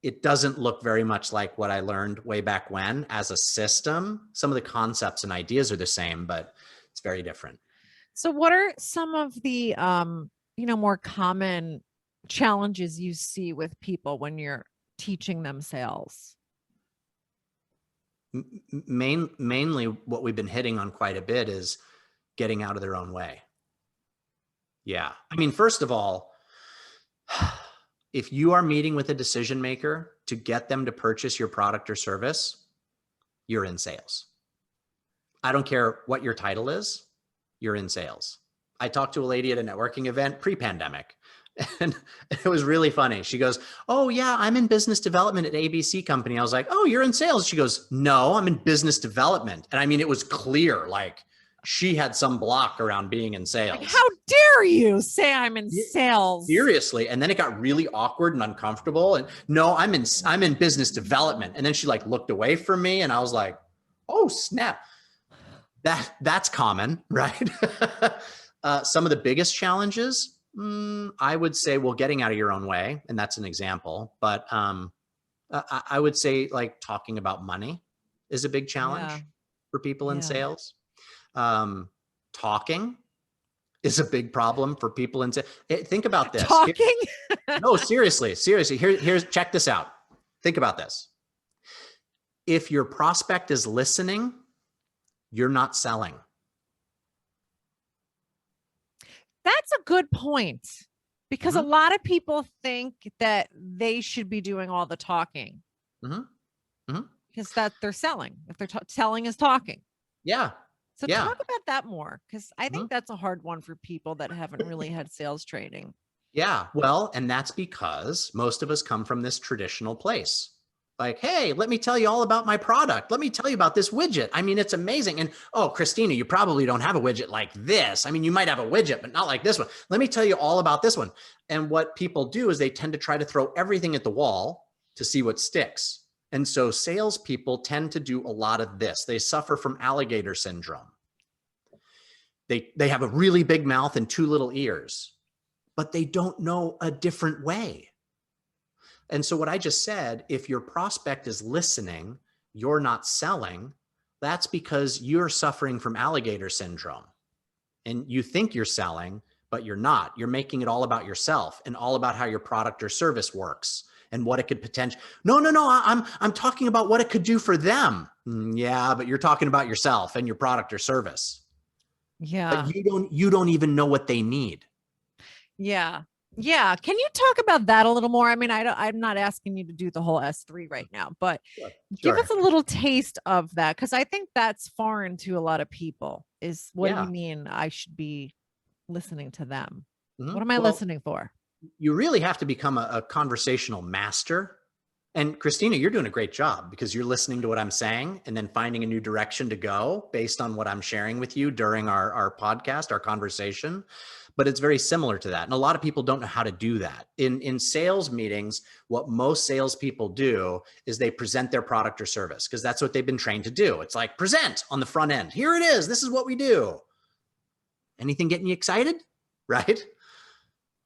it doesn't look very much like what I learned way back when as a system. Some of the concepts and ideas are the same, but it's very different. So what are some of the, more common challenges you see with people when you're teaching them sales? Mainly what we've been hitting on quite a bit is getting out of their own way. Yeah. I mean, first of all, if you are meeting with a decision maker to get them to purchase your product or service, you're in sales. I don't care what your title is, you're in sales. I talked to a lady at a networking event pre-pandemic, and it was really funny. She goes, oh yeah, I'm in business development at ABC company. I was like, oh, you're in sales. She goes, no, I'm in business development. And I mean, it was clear, like she had some block around being in sales. Like, how dare you say I'm in sales? Seriously. And then it got really awkward and uncomfortable. And no, I'm in business development. And then she like looked away from me and I was like, oh snap. That's common, right? Some of the biggest challenges, I would say, well, getting out of your own way. And that's an example, but I would say like talking about money is a big challenge for people in sales. talking is a big problem for people. And think about this. Talking? No, seriously. Here's check this out. Think about this. If your prospect is listening, you're not selling. That's a good point, because a lot of people think that they should be doing all the talking because that they're selling. If they're selling is talking. Yeah. So talk about that more, because I think that's a hard one for people that haven't really had sales training. Yeah. Well, and that's because most of us come from this traditional place. Like, hey, let me tell you all about my product. Let me tell you about this widget. I mean, it's amazing. And oh, Christina, you probably don't have a widget like this. I mean, you might have a widget, but not like this one. Let me tell you all about this one. And what people do is they tend to try to throw everything at the wall to see what sticks. And so salespeople tend to do a lot of this. They suffer from alligator syndrome. They have a really big mouth and 2 little ears, but they don't know a different way. And so what I just said, if your prospect is listening, you're not selling, that's because you're suffering from alligator syndrome. And you think you're selling, but you're not. You're making it all about yourself and all about how your product or service works and what it could potentially. No, I'm talking about what it could do for them. Yeah, but you're talking about yourself and your product or service. Yeah. But you don't even know what they need. Yeah. Yeah. Can you talk about that a little more? I mean, I'm not asking you to do the whole S3 right now, but give us a little taste of that. Cause I think that's foreign to a lot of people is what do you mean I should be listening to them? What am I listening for? You really have to become a conversational master. And Christina, you're doing a great job because you're listening to what I'm saying and then finding a new direction to go based on what I'm sharing with you during our podcast, our conversation. But it's very similar to that. And a lot of people don't know how to do that. In sales meetings, what most salespeople do is they present their product or service because that's what they've been trained to do. It's like present on the front end. Here it is. This is what we do. Anything getting you excited? Right?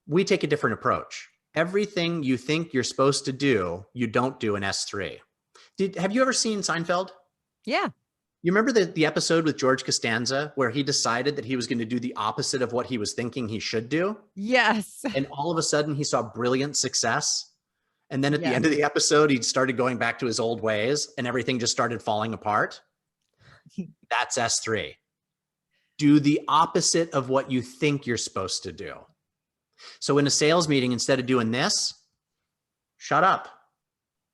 We take a different approach. Everything you think you're supposed to do, you don't do in S3. Have you ever seen Seinfeld? Yeah. You remember the episode with George Costanza where he decided that he was going to do the opposite of what he was thinking he should do? Yes. And all of a sudden he saw brilliant success. And then at the end of the episode, he started going back to his old ways and everything just started falling apart. That's S3. Do the opposite of what you think you're supposed to do. So in a sales meeting, instead of doing this, shut up.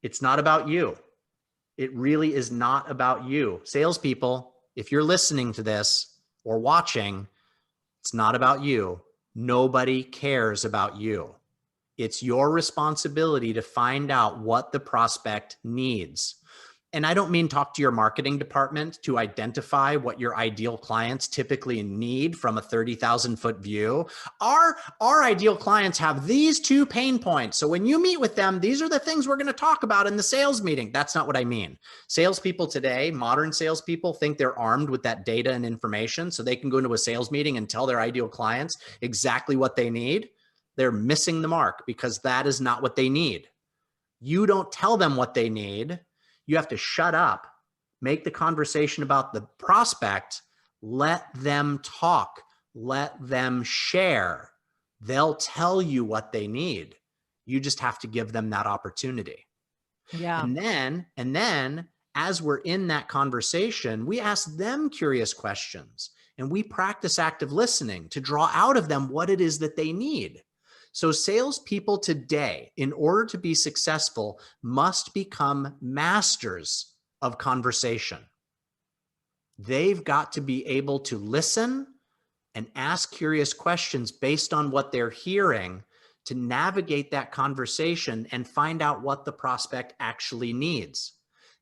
It's not about you. It really is not about you. Salespeople, if you're listening to this or watching, it's not about you. Nobody cares about you. It's your responsibility to find out what the prospect needs. And I don't mean talk to your marketing department to identify what your ideal clients typically need from a 30,000 foot view. Our ideal clients have these 2 pain points. So when you meet with them, these are the things we're going to talk about in the sales meeting. That's not what I mean. Salespeople today, modern salespeople, think they're armed with that data and information so they can go into a sales meeting and tell their ideal clients exactly what they need. They're missing the mark because that is not what they need. You don't tell them what they need. You have to shut up, make the conversation about the prospect, let them talk, let them share. They'll tell you what they need. You just have to give them that opportunity. Yeah. And then as we're in that conversation, we ask them curious questions and we practice active listening to draw out of them what it is that they need. So salespeople today, in order to be successful, must become masters of conversation. They've got to be able to listen and ask curious questions based on what they're hearing to navigate that conversation and find out what the prospect actually needs.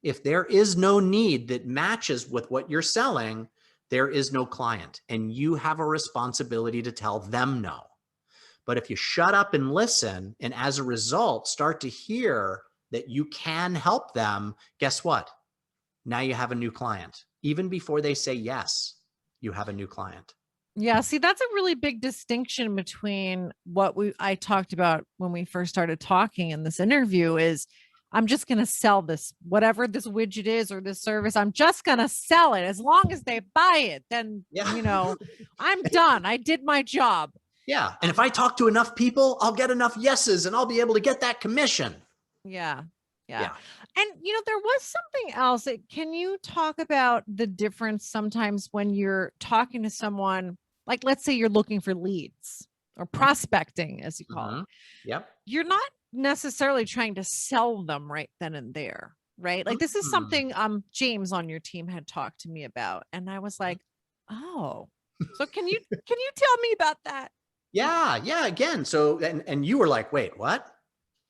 If there is no need that matches with what you're selling, there is no client, and you have a responsibility to tell them no. But if you shut up and listen, and as a result, start to hear that you can help them, guess what? Now you have a new client. Even before they say yes, you have a new client. Yeah. See, that's a really big distinction between what I talked about when we first started talking in this interview is I'm just going to sell this, whatever this widget is or this service. I'm just going to sell it. As long as they buy it, then, Yeah. I'm done. I did my job. Yeah. And if I talk to enough people, I'll get enough yeses and I'll be able to get that commission. Yeah. Yeah. And, there was something else. Can you talk about the difference sometimes when you're talking to someone, like, let's say you're looking for leads or prospecting, as you call it. Yep. You're not necessarily trying to sell them right then and there, right? Like, this is something James on your team had talked to me about, and I was like, oh, so can you tell me about that? Yeah. Again, so and you were like, wait, what?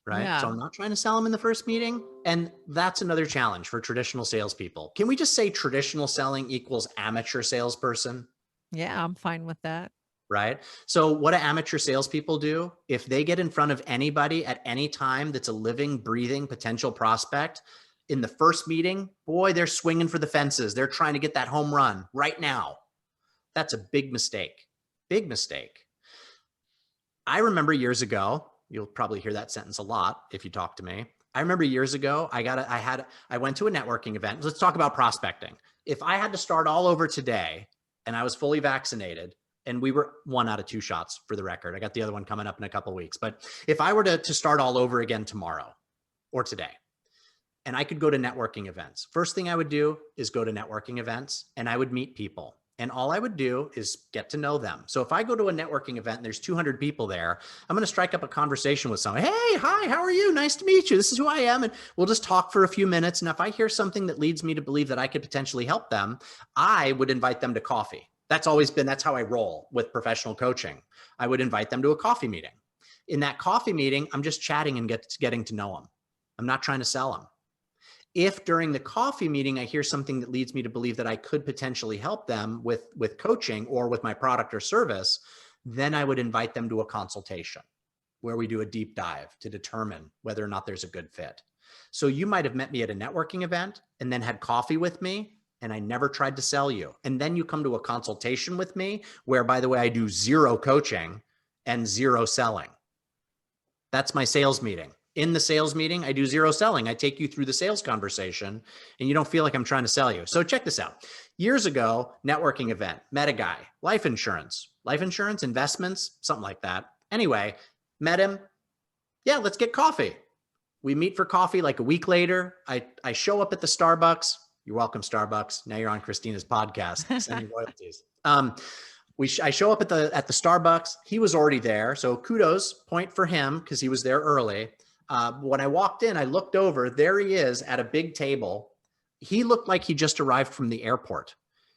Right. Yeah. So I'm not trying to sell them in the first meeting. And that's another challenge for traditional salespeople. Can we just say traditional selling equals amateur salesperson? Yeah, I'm fine with that. Right. So what do amateur salespeople do? If they get in front of anybody at any time that's a living, breathing potential prospect in the first meeting, boy, they're swinging for the fences. They're trying to get that home run right now. That's a big mistake. Big mistake. I remember years ago, you'll probably hear that sentence a lot if you talk to me. I remember years ago, I went to a networking event. Let's talk about prospecting. If I had to start all over today and I was fully vaccinated, and we were 1 out of 2 shots for the record. I got the other one coming up in a couple of weeks. But if I were to start all over again tomorrow or today, and I could go to networking events, first thing I would do is go to networking events and I would meet people. And all I would do is get to know them. So if I go to a networking event and there's 200 people there, I'm going to strike up a conversation with someone. Hey, hi, how are you? Nice to meet you. This is who I am. And we'll just talk for a few minutes. And if I hear something that leads me to believe that I could potentially help them, I would invite them to coffee. That's how I roll with professional coaching. I would invite them to a coffee meeting. In that coffee meeting, I'm just chatting and getting to know them. I'm not trying to sell them. If during the coffee meeting, I hear something that leads me to believe that I could potentially help them with coaching or with my product or service, then I would invite them to a consultation where we do a deep dive to determine whether or not there's a good fit. So you might have met me at a networking event and then had coffee with me, and I never tried to sell you. And then you come to a consultation with me where, by the way, I do 0 coaching and 0 selling. That's my sales meeting. In the sales meeting, I do 0 selling. I take you through the sales conversation and you don't feel like I'm trying to sell you. So check this out. Years ago, networking event, met a guy, life insurance, investments, something like that. Anyway, met him. Yeah, let's get coffee. We meet for coffee like a week later. I show up at the Starbucks. You're welcome, Starbucks. Now you're on Christina's podcast. Send me royalties. I show up at the Starbucks. He was already there. So kudos, point for him because he was there early. When I walked in, I looked over. There he is at a big table. He looked like he just arrived from the airport.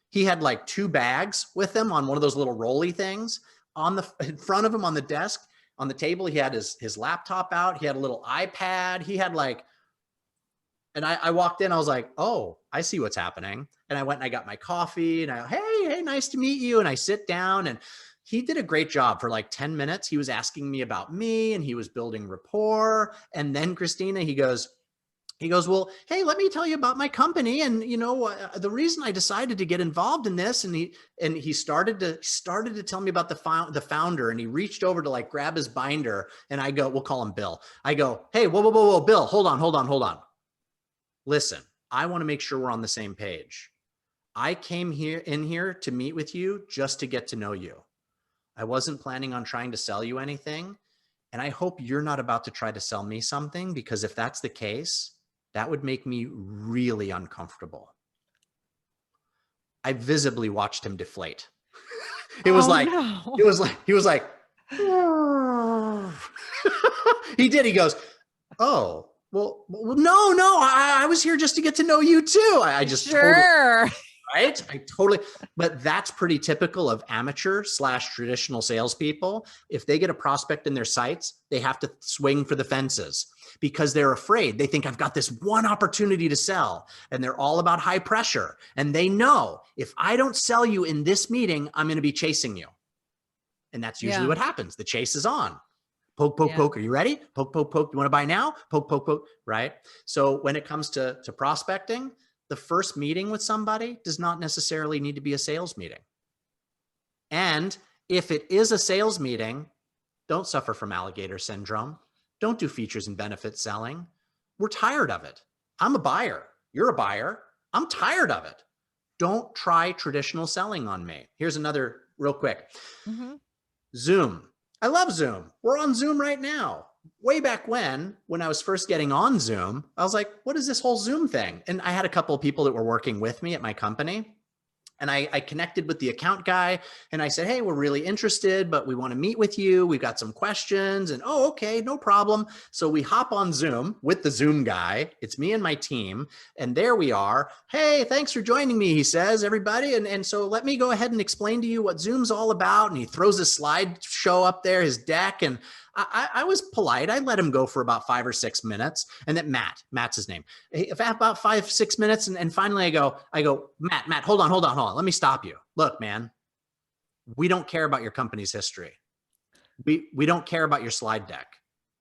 He had like 2 bags with him on one of those little rolly things in front of him on the desk. On the table, he had his laptop out. He had a little iPad. He had and I walked in, I was like, oh, I see what's happening. And I went and I got my coffee and hey, nice to meet you. And I sit down and he did a great job for like 10 minutes. He was asking me about me and he was building rapport. And then Christina, he goes, well, hey, let me tell you about my company. And the reason I decided to get involved in this, and he started to tell me about the founder, and he reached over to like grab his binder. And I go, we'll call him Bill. I go, hey, whoa, Bill, hold on. Listen, I want to make sure we're on the same page. I came in here to meet with you just to get to know you. I wasn't planning on trying to sell you anything. And I hope you're not about to try to sell me something, because if that's the case, that would make me really uncomfortable. I visibly watched him deflate. He was like, he did. He goes, oh, well, no, I was here just to get to know you too. I just sure. Right? But that's pretty typical of amateur / traditional salespeople. If they get a prospect in their sights, they have to swing for the fences because they're afraid. They think I've got this one opportunity to sell, and they're all about high pressure. And they know if I don't sell you in this meeting, I'm going to be chasing you. And that's usually what happens. The chase is on. Poke, poke. Are you ready? Poke. You want to buy now? Poke. Right? So when it comes to prospecting, the first meeting with somebody does not necessarily need to be a sales meeting. And if it is a sales meeting, don't suffer from alligator syndrome. Don't do features and benefits selling. We're tired of it. I'm a buyer. You're a buyer. I'm tired of it. Don't try traditional selling on me. Here's another real quick. Mm-hmm. Zoom. I love Zoom. We're on Zoom right now. Way back when I was first getting on Zoom, I was like, what is this whole Zoom thing? And I had a couple of people that were working with me at my company. And I connected with the account guy and I said, hey, we're really interested, but we want to meet with you. We've got some questions. And oh, okay, no problem. So we hop on Zoom with the Zoom guy. It's me and my team. And there we are. Hey, thanks for joining me, he says, everybody. And so let me go ahead and explain to you what Zoom's all about. And he throws a slideshow up there, his deck. And I was polite. I let him go for about 5 or 6 minutes. And then Matt's his name. If I have about 5, 6 minutes, and finally I go, Matt, hold on. Let me stop you. Look, man, we don't care about your company's history. We don't care about your slide deck.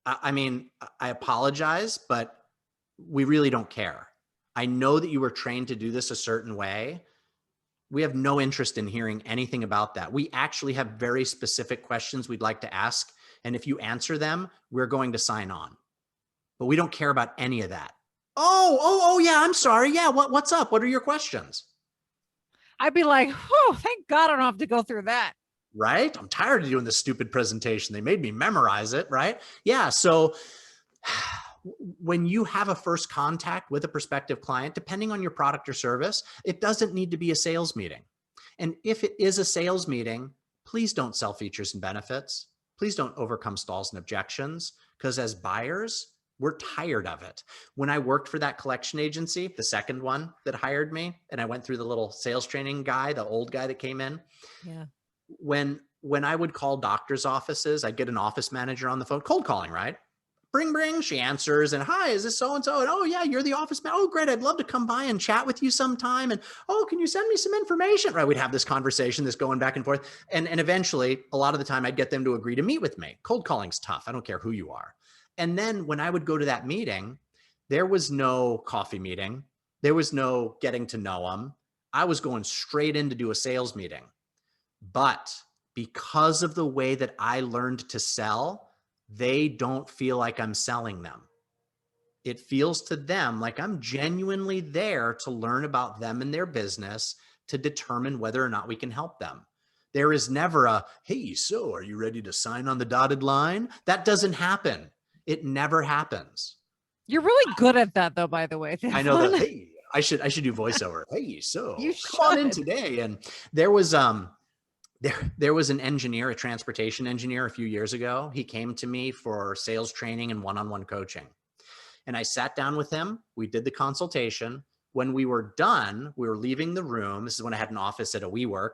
I mean, I apologize, but we really don't care. I know that you were trained to do this a certain way. We have no interest in hearing anything about that. We actually have very specific questions we'd like to ask. And if you answer them, we're going to sign on. But we don't care about any of that. Oh, yeah, I'm sorry. Yeah, what's up? What are your questions? I'd be like, oh, thank God I don't have to go through that. Right? I'm tired of doing this stupid presentation. They made me memorize it, right? Yeah, so when you have a first contact with a prospective client, depending on your product or service, it doesn't need to be a sales meeting. And if it is a sales meeting, please don't sell features and benefits. Please don't overcome stalls and objections, because as buyers, we're tired of it. When I worked for that collection agency, the second one that hired me, and I went through the little sales training guy, the old guy that came in. Yeah. When I would call doctor's offices, I'd get an office manager on the phone, cold calling, right? Bring, she answers, and hi, is this so-and-so? And oh yeah, you're the office man. Oh great, I'd love to come by and chat with you sometime. And oh, can you send me some information? Right, we'd have this conversation, this going back and forth. And eventually, a lot of the time I'd get them to agree to meet with me. Cold calling's tough. I don't care who you are. And then when I would go to that meeting, there was no coffee meeting. There was no getting to know them. I was going straight in to do a sales meeting. But because of the way that I learned to sell, they don't feel like I'm selling them. It feels to them like I'm genuinely there to learn about them and their business to determine whether or not we can help them. There is never a, hey, so are you ready to sign on the dotted line? That doesn't happen. It never happens. You're really good at that though, by the way. I know that. Hey, I should do voiceover. Hey, so You come on in should. today. And there was an engineer, a transportation engineer a few years ago. He came to me for sales training and one-on-one coaching. And I sat down with him. We did the consultation. When we were done, we were leaving the room. This is when I had an office at a WeWork.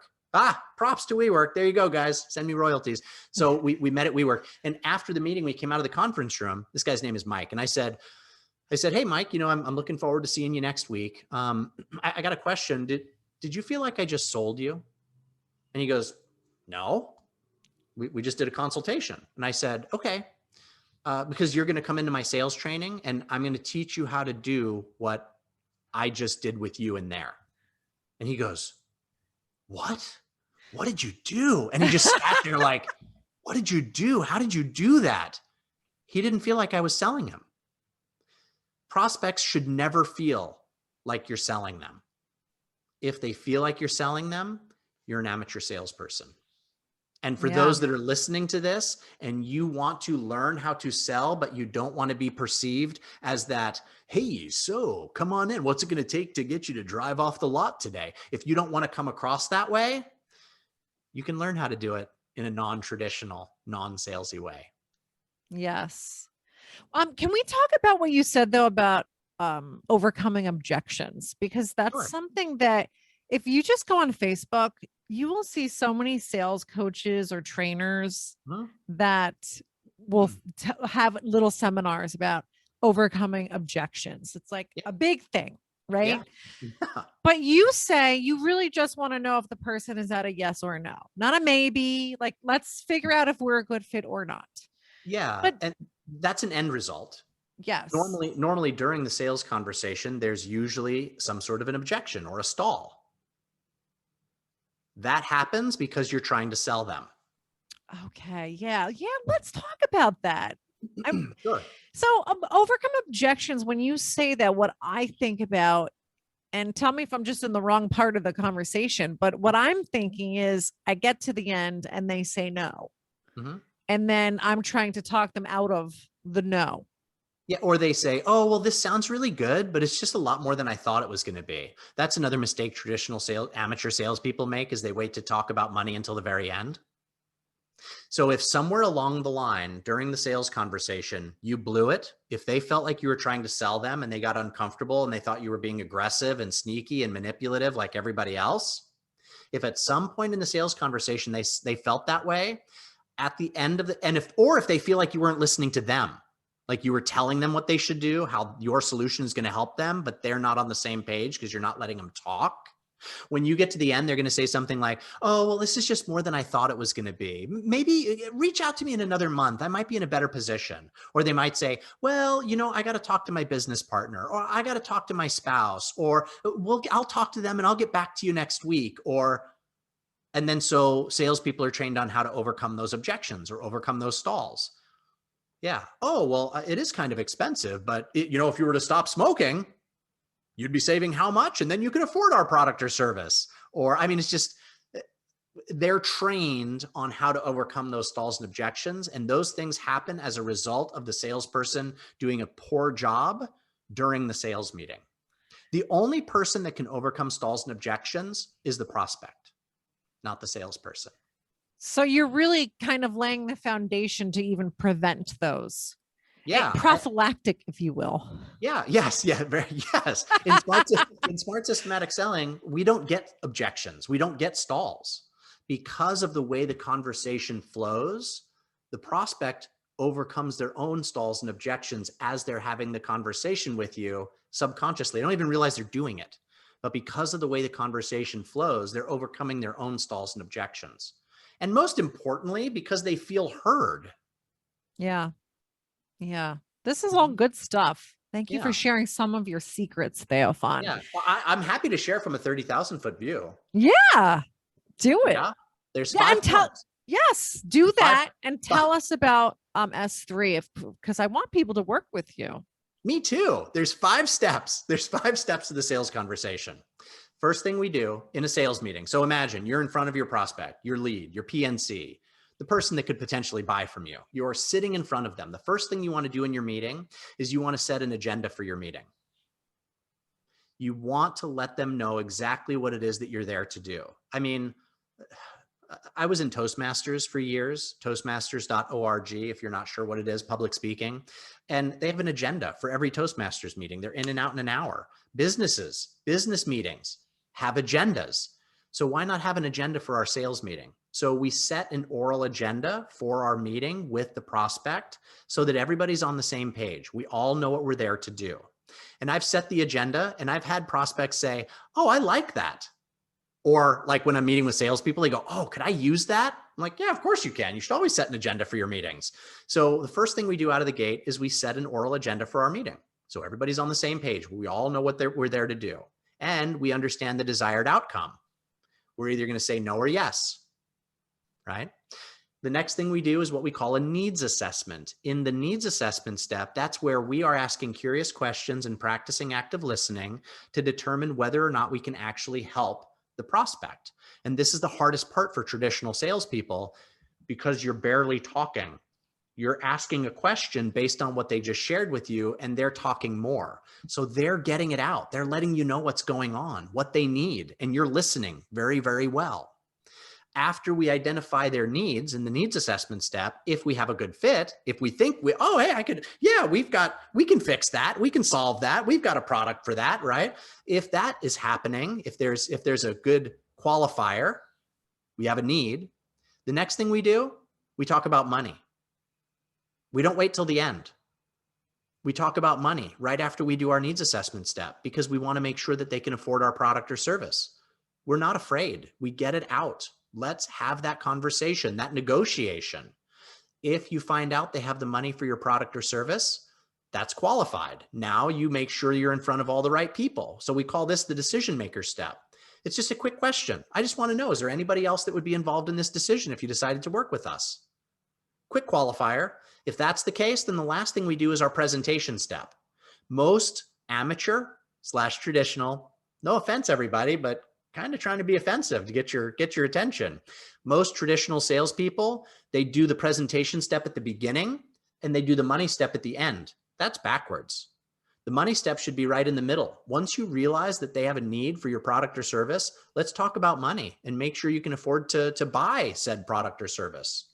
Props to WeWork. There you go, guys. Send me royalties. So we met at WeWork. And after the meeting, we came out of the conference room. This guy's name is Mike. And I said, hey, Mike, I'm looking forward to seeing you next week. I got a question. Did you feel like I just sold you? And he goes, no, we just did a consultation. And I said, okay, because you're going to come into my sales training and I'm going to teach you how to do what I just did with you in there. And he goes, what? What did you do? And he just sat there like, what did you do? How did you do that? He didn't feel like I was selling him. Prospects should never feel like you're selling them. If they feel like you're selling them, you're an amateur salesperson. And for those that are listening to this and you want to learn how to sell, but you don't want to be perceived as that, hey, so come on in. What's it going to take to get you to drive off the lot today? If you don't want to come across that way, you can learn how to do it in a non-traditional, non-salesy way. Yes. Can we talk about what you said though about overcoming objections? Because that's something that if you just go on Facebook, you will see so many sales coaches or trainers that will have little seminars about overcoming objections. It's like a big thing, right? Yeah. But you say you really just want to know if the person is at a yes or a no, not a maybe. Like, let's figure out if we're a good fit or not. Yeah. But and that's an end result. Yes. Normally during the sales conversation, there's usually some sort of an objection or a stall. That happens because you're trying to sell them. Okay. Yeah. Let's talk about that. I'm Sure. so overcome objections. When you say that, what I think about, and tell me if I'm just in the wrong part of the conversation, but what I'm thinking is I get to the end and they say no. Mhm. And then I'm trying to talk them out of the no. Yeah, or they say, "Oh, well, this sounds really good, but it's just a lot more than I thought it was going to be." That's another mistake traditional amateur salespeople make is they wait to talk about money until the very end. So if somewhere along the line during the sales conversation you blew it, if they felt like you were trying to sell them and they got uncomfortable and they thought you were being aggressive and sneaky and manipulative like everybody else, if at some point in the sales conversation they felt that way, at the end of the, and if they feel like you weren't listening to them, like you were telling them what they should do, how your solution is going to help them, but they're not on the same page because you're not letting them talk. When you get to the end, they're going to say something like, "Oh, well, this is just more than I thought it was going to be. Maybe reach out to me in another month. I might be in a better position." Or they might say, "Well, I got to talk to my business partner, or I got to talk to my spouse, or I'll talk to them and I'll get back to you next week." And then so salespeople are trained on how to overcome those objections or overcome those stalls. Yeah. "Oh, well, it is kind of expensive, but if you were to stop smoking, you'd be saving how much? And then you can afford our product or service." Or, I mean, it's just, they're trained on how to overcome those stalls and objections. And those things happen as a result of the salesperson doing a poor job during the sales meeting. The only person that can overcome stalls and objections is the prospect, not the salesperson. So you're really kind of laying the foundation to even prevent those. Yeah. Prophylactic, if you will. Yeah. Yes. Yeah. Yes. In smart systematic selling, we don't get objections. We don't get stalls because of the way the conversation flows. The prospect overcomes their own stalls and objections as they're having the conversation with you subconsciously. They don't even realize they're doing it, but because of the way the conversation flows, they're overcoming their own stalls and objections. And most importantly, because they feel heard. Yeah. Yeah. This is all good stuff. Thank you for Yeah. sharing some of your secrets, Theophan. Yeah. Well, I'm happy to share from a 30,000 foot view. Yeah. Do it. Yeah. There's Yeah. five And tell, parts. yes, do that and tell Five. us about S3 because I want people to work with you. Me too. There's 5 steps. There's 5 steps to the sales conversation. First thing we do in a sales meeting. So imagine you're in front of your prospect, your lead, your PNC, the person that could potentially buy from you. You're sitting in front of them. The first thing you want to do in your meeting is you want to set an agenda for your meeting. You want to let them know exactly what it is that you're there to do. I mean, I was in Toastmasters for years, toastmasters.org, if you're not sure what it is, public speaking. And they have an agenda for every Toastmasters meeting. They're in and out in an hour. Business meetings have agendas. So why not have an agenda for our sales meeting? So we set an oral agenda for our meeting with the prospect so that everybody's on the same page. We all know what we're there to do. And I've set the agenda and I've had prospects say, "Oh, I like that." Or like when I'm meeting with salespeople, they go, "Oh, could I use that?" I'm like, "Yeah, of course you can. You should always set an agenda for your meetings." So the first thing we do out of the gate is we set an oral agenda for our meeting. So everybody's on the same page. We all know what we're there to do. And we understand the desired outcome. We're either going to say no or yes, right? The next thing we do is what we call a needs assessment. In the needs assessment step, that's where we are asking curious questions and practicing active listening to determine whether or not we can actually help the prospect. And this is the hardest part for traditional salespeople because you're barely talking. You're asking a question based on what they just shared with you, and they're talking more. So they're getting it out. They're letting you know what's going on, what they need, and you're listening very, very well. After we identify their needs in the needs assessment step, if we have a good fit, if we think we can fix that. We can solve that. We've got a product for that, right? If that is happening, if there's a good qualifier, we have a need. The next thing we do, we talk about money. We don't wait till the end. We talk about money right after we do our needs assessment step because we want to make sure that they can afford our product or service. We're not afraid. We get it out. Let's have that conversation, that negotiation. If you find out they have the money for your product or service, that's qualified. Now you make sure you're in front of all the right people. So we call this the decision maker step. It's just a quick question. I just want to know, is there anybody else that would be involved in this decision if you decided to work with us? quick qualifier. If that's the case, then the last thing we do is our presentation step. Most amateur / traditional, no offense everybody, but kind of trying to be offensive to get your attention. Most traditional salespeople, they do the presentation step at the beginning and they do the money step at the end. That's backwards. The money step should be right in the middle. Once you realize that they have a need for your product or service, let's talk about money and make sure you can afford to buy said product or service.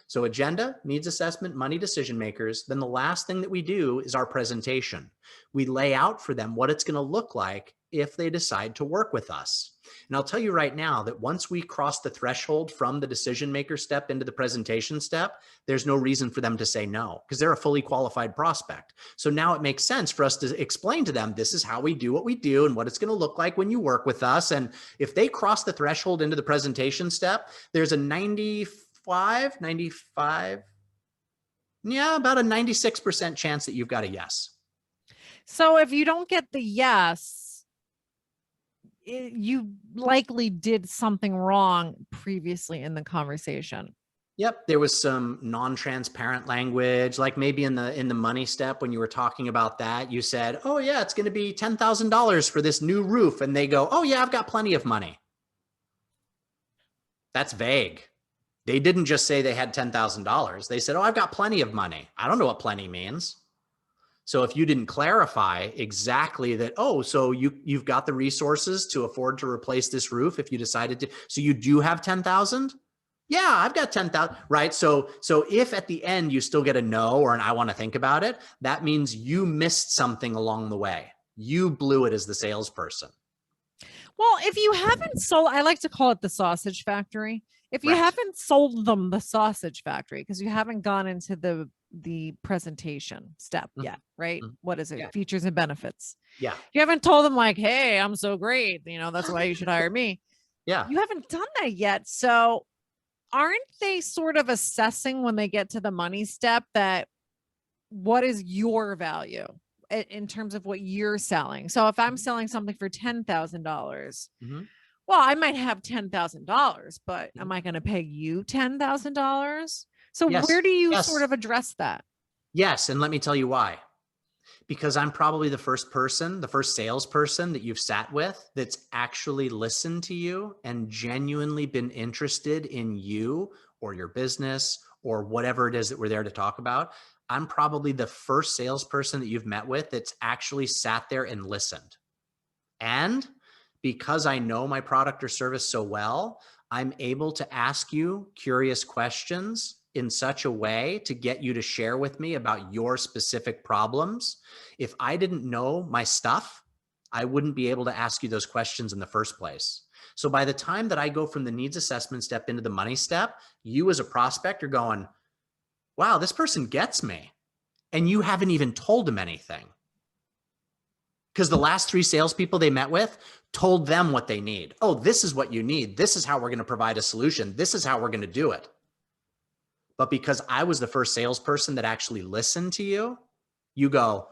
So agenda, needs assessment, money decision makers. Then the last thing that we do is our presentation. We lay out for them what it's going to look like if they decide to work with us. And I'll tell you right now that once we cross the threshold from the decision maker step into the presentation step, there's no reason for them to say no because they're a fully qualified prospect. So now it makes sense for us to explain to them, this is how we do what we do and what it's going to look like when you work with us. And if they cross the threshold into the presentation step, there's a 95, yeah, about a 96% chance that you've got a yes. So if you don't get the yes, you likely did something wrong previously in the conversation. Yep, there was some non-transparent language, like maybe in the money step when you were talking about that, you said, "Oh yeah, it's going to be $10,000 for this new roof," and they go, "Oh yeah, I've got plenty of money." That's vague. They didn't just say they had $10,000. They said, "Oh, I've got plenty of money." I don't know what plenty means. So if you didn't clarify exactly that, oh, so you've got the resources to afford to replace this roof if you decided to, so you do have 10,000? Yeah, I've got 10,000, right? So if at the end you still get a no or an I want to think about it, that means you missed something along the way. You blew it as the salesperson. Well, if you haven't sold, I like to call it the sausage factory. If you haven't sold them the sausage factory, because you haven't gone into the presentation step yet, right? What is it? Yeah. Features and benefits. Yeah. You haven't told them like, hey, I'm so great. That's why you should hire me. Yeah. You haven't done that yet. So aren't they sort of assessing when they get to the money step that what is your value in terms of what you're selling? So if I'm selling something for $10,000, well, I might have $10,000, but am I going to pay you $10,000? So where do you sort of address that? Yes. And let me tell you why. Because I'm probably the first salesperson that you've sat with that's actually listened to you and genuinely been interested in you or your business or whatever it is that we're there to talk about. I'm probably the first salesperson that you've met with that's actually sat there and listened. And because I know my product or service so well, I'm able to ask you curious questions in such a way to get you to share with me about your specific problems. If I didn't know my stuff, I wouldn't be able to ask you those questions in the first place. So by the time that I go from the needs assessment step into the money step, you as a prospect are going, wow, this person gets me. And you haven't even told them anything. Because the last 3 salespeople they met with told them what they need. Oh, this is what you need. This is how we're going to provide a solution. This is how we're going to do it. But because I was the first salesperson that actually listened to you, you go,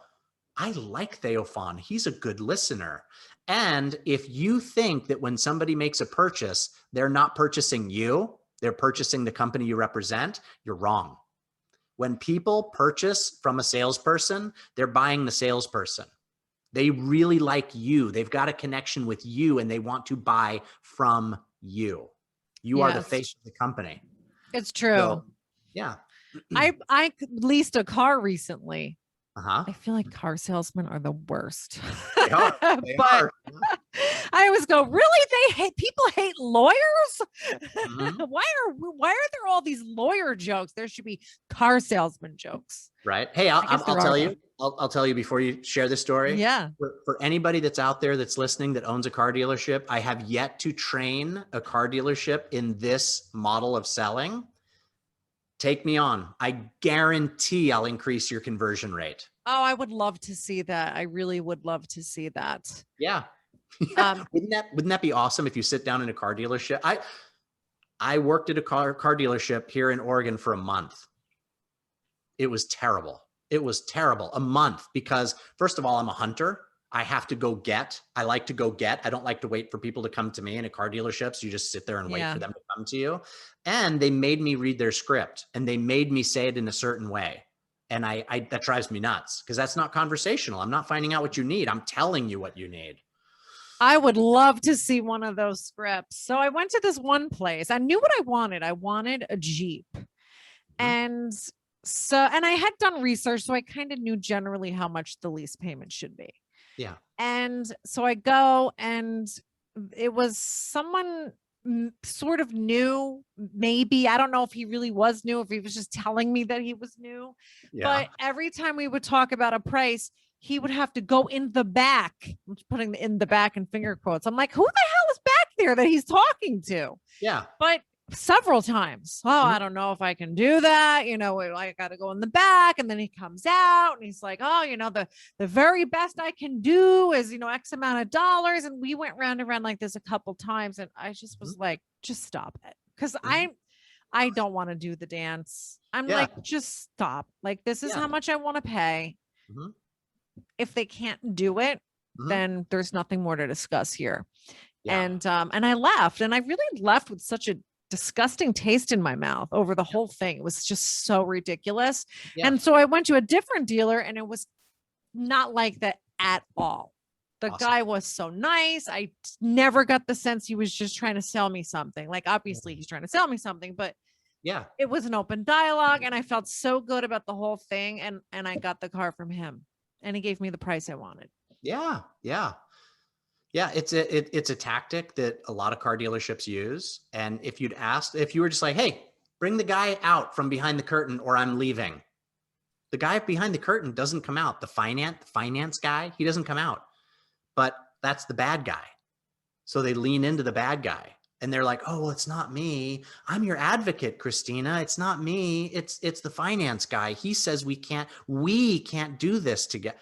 I like Theophan. He's a good listener. And if you think that when somebody makes a purchase, they're not purchasing you, they're purchasing the company you represent, you're wrong. When people purchase from a salesperson, they're buying the salesperson. They really like you. They've got a connection with you and they want to buy from you. You are the face of the company. It's true. So, yeah. I leased a car recently. I feel like car salesmen are the worst. They are. They are. I always go, really? People hate lawyers? Why are there all these lawyer jokes? There should be car salesman jokes. Right. Hey, I'll tell you. I'll tell you before you share this story. Yeah. For anybody that's out there that's listening that owns a car dealership, I have yet to train a car dealership in this model of selling. Take me on. I guarantee I'll increase your conversion rate. Oh, I would love to see that. I really would love to see that. Yeah. Wouldn't that be awesome if you sit down in a car dealership? I worked at a car dealership here in Oregon for a month. It was terrible. It was terrible. A month because first of all, I'm a hunter. I have to go get. I like to go get. I don't like to wait for people to come to me. In a car dealerships, you just sit there and wait Yeah. for them to come to you. And they made me read their script, and they made me say it in a certain way. And I that drives me nuts, because that's not conversational. I'm not finding out what you need. I'm telling you what you need. I would love to see one of those scripts. So I went to this one place. I knew what I wanted. I wanted a Jeep. Mhm. And and I had done research, so I kind of knew generally how much the lease payment should be. Yeah. And so I go, and it was someone sort of new, maybe. I don't know if he really was new, if he was just telling me that he was new. Yeah. But every time we would talk about a price, he would have to go in the back. I'm just putting the in the back in finger quotes. I'm like, who the hell is back there that he's talking to? Yeah. But several times, oh, I don't know if I can do that. I got to go in the back. And then he comes out and he's like, oh, the very best I can do is, X amount of dollars. And we went round and round like this a couple times. And I just was like, just stop it. Because I don't want to do the dance. I'm Yeah. like, just stop. Like, this is Yeah. how much I want to pay. Mhm. If they can't do it, Mhm. then there's nothing more to discuss here. Yeah. And I left, and I really left with such a disgusting taste in my mouth over the whole thing. It was just so ridiculous. Yeah. And so I went to a different dealer, and it was not like that at all. The Awesome. guy was so nice. I never got the sense he was just trying to sell me something. Like, obviously he's trying to sell me something, but Yeah. it was an open dialogue, and I felt so good about the whole thing. And I got the car from him, and he gave me the price I wanted. Yeah. Yeah. Yeah, it's a tactic that a lot of car dealerships use. And if you were just like, hey, bring the guy out from behind the curtain or I'm leaving. The guy behind the curtain doesn't come out. The finance guy, he doesn't come out. But that's the bad guy. So they lean into the bad guy. And they're like, oh, well, it's not me. I'm your advocate, Christina. It's not me. It's the finance guy. He says we can't do this together.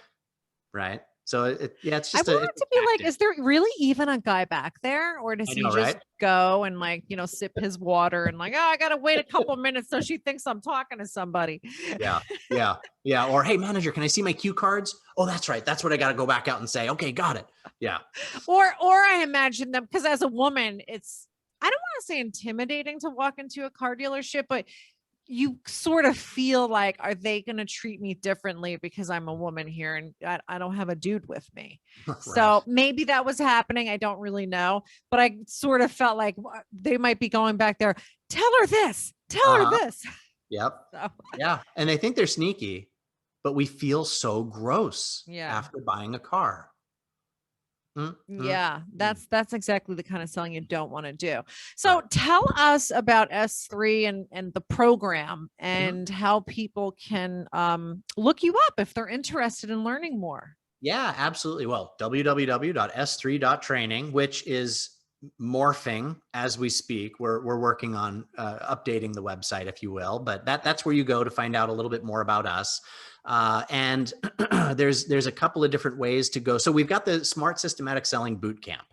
Right. So it's I just want it to be like, is there really even a guy back there? Or does I he know, just right? go and sip his water and I got to wait a couple minutes so she thinks I'm talking to somebody. Yeah. Yeah. Yeah. Or, hey, manager, can I see my cue cards? Oh, that's right. That's what I got to go back out and say. Okay, got it. Yeah. Or I imagine them, because as a woman, I don't want to say intimidating to walk into a car dealership, but you sort of feel like, are they going to treat me differently because I'm a woman here and I don't have a dude with me? Right. So maybe that was happening. I don't really know, but I sort of felt like they might be going back there. Tell her this, tell her this. Yep. So. Yeah. And they think they're sneaky, but we feel so gross Yeah. after buying a car. Yeah, that's exactly the kind of selling you don't want to do. So tell us about S3 and the program and how people can look you up if they're interested in learning more. Yeah, absolutely. Well, www.s3.training, which is morphing as we speak. We're working on updating the website, if you will, but that's where you go to find out a little bit more about us. And there's a couple of different ways to go. So we've got the Smart Systematic Selling Bootcamp,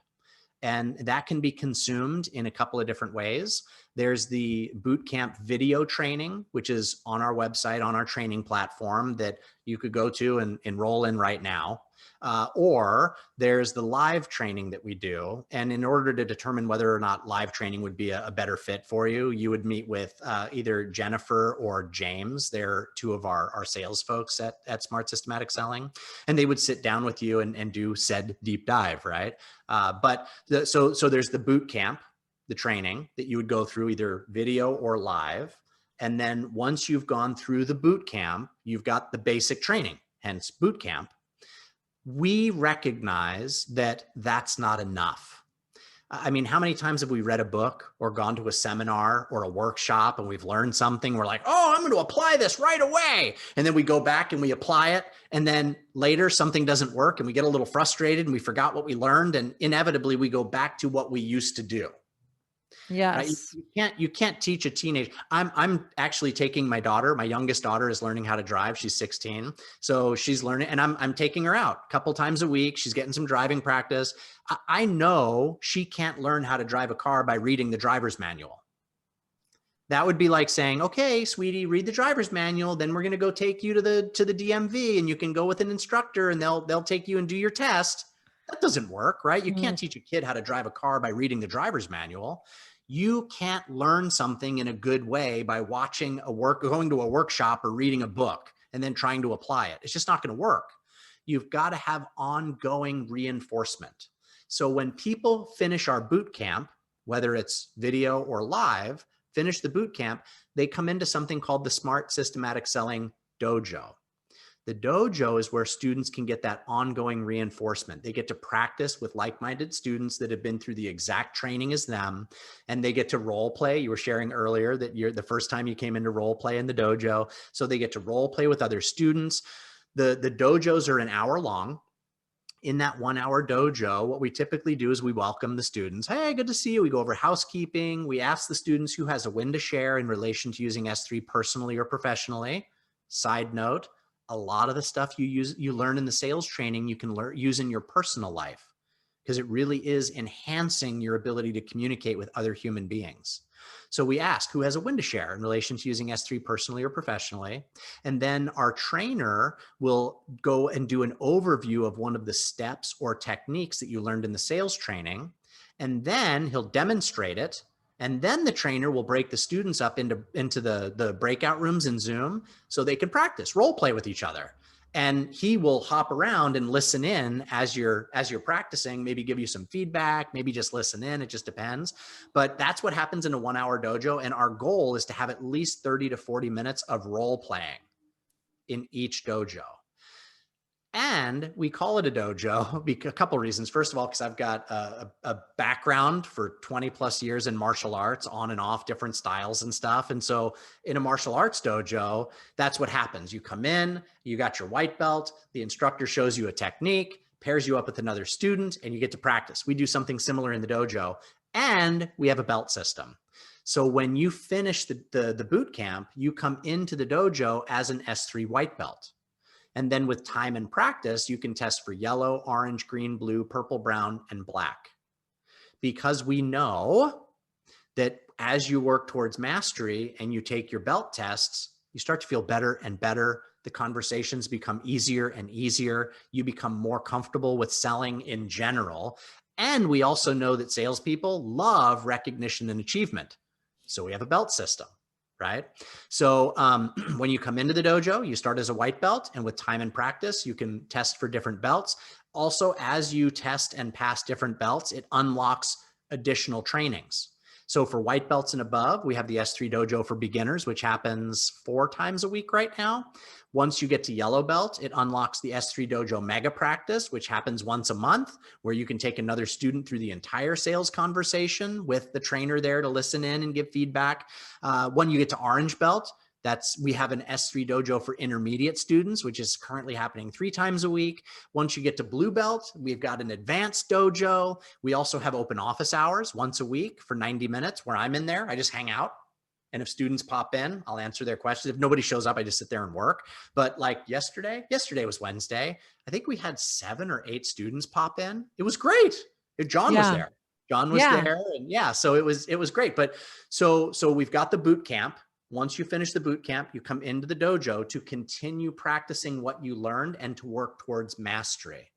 and that can be consumed in a couple of different ways. There's the bootcamp video training, which is on our website, on our training platform, that you could go to and enroll in right now. Or there's the live training that we do. And in order to determine whether or not live training would be a better fit for you, you would meet with either Jennifer or James. They're two of our sales folks at Smart Systematic Selling. And they would sit down with you and do said deep dive, right? So there's the boot camp, the training that you would go through either video or live. And then once you've gone through the boot camp, you've got the basic training, hence boot camp. We recognize that that's not enough. I mean, how many times have we read a book or gone to a seminar or a workshop and we've learned something? We're like, oh, I'm going to apply this right away. And then we go back and we apply it. And then later something doesn't work and we get a little frustrated and we forgot what we learned. And inevitably we go back to what we used to do. Yes. Right? You can't teach a teenager. I'm actually taking my daughter. My youngest daughter is learning how to drive. She's 16. So she's learning, and I'm taking her out a couple times a week. She's getting some driving practice. I know she can't learn how to drive a car by reading the driver's manual. That would be like saying, okay, sweetie, read the driver's manual. Then we're going to go take you to the DMV and you can go with an instructor and they'll take you and do your test. That doesn't work, right? You can't teach a kid how to drive a car by reading the driver's manual. You can't learn something in a good way by watching going to a workshop or reading a book and then trying to apply it. It's just not going to work. You've got to have ongoing reinforcement. So when people finish our boot camp, whether it's video or live, finish the boot camp, they come into something called the Smart Systematic Selling Dojo. The dojo is where students can get that ongoing reinforcement. They get to practice with like-minded students that have been through the exact training as them, and they get to role play. You were sharing earlier that you're the first time you came into role play in the dojo. So they get to role play with other students. The dojos are an hour long. In that 1 hour dojo, what we typically do is we welcome the students. Hey, good to see you. We go over housekeeping. We ask the students who has a win to share in relation to using S3 personally or professionally. Side note, a lot of the stuff you learn in the sales training, you can use in your personal life, because it really is enhancing your ability to communicate with other human beings. So we ask who has a win to share in relation to using S3 personally or professionally. And then our trainer will go and do an overview of one of the steps or techniques that you learned in the sales training. And then he'll demonstrate it. And then the trainer will break the students up into the breakout rooms in Zoom so they can practice, role play with each other. And he will hop around and listen in as you're practicing, maybe give you some feedback, maybe just listen in. It just depends. But that's what happens in a 1 hour dojo. And our goal is to have at least 30 to 40 minutes of role playing in each dojo. And we call it a dojo because a couple of reasons. First of all, because I've got a background for 20 plus years in martial arts, on and off different styles and stuff. And so in a martial arts dojo, that's what happens. You come in, you got your white belt, the instructor shows you a technique, pairs you up with another student, and you get to practice. We do something similar in the dojo, and we have a belt system. So when you finish the boot camp, you come into the dojo as an S3 white belt. And then with time and practice, you can test for yellow, orange, green, blue, purple, brown, and black. Because we know that as you work towards mastery and you take your belt tests, you start to feel better and better. The conversations become easier and easier. You become more comfortable with selling in general. And we also know that salespeople love recognition and achievement. So we have a belt system. Right? So when you come into the dojo, you start as a white belt, and with time and practice, you can test for different belts. Also, as you test and pass different belts, it unlocks additional trainings. So for white belts and above, we have the S3 dojo for beginners, which happens 4 times a week right now. Once you get to yellow belt, it unlocks the S3 dojo mega practice, which happens once a month, where you can take another student through the entire sales conversation with the trainer there to listen in and give feedback. When you get to orange belt, we have an S3 dojo for intermediate students, which is currently happening 3 times a week. Once you get to blue belt, we've got an advanced dojo. We also have open office hours once a week for 90 minutes where I'm in there. I just hang out. And if students pop in, I'll answer their questions. If nobody shows up, I just sit there and work. But like yesterday was Wednesday. I think we had 7 or 8 students pop in. It was great. John was there. John was there. And so it was great. But so we've got the boot camp. Once you finish the boot camp, you come into the dojo to continue practicing what you learned and to work towards mastery.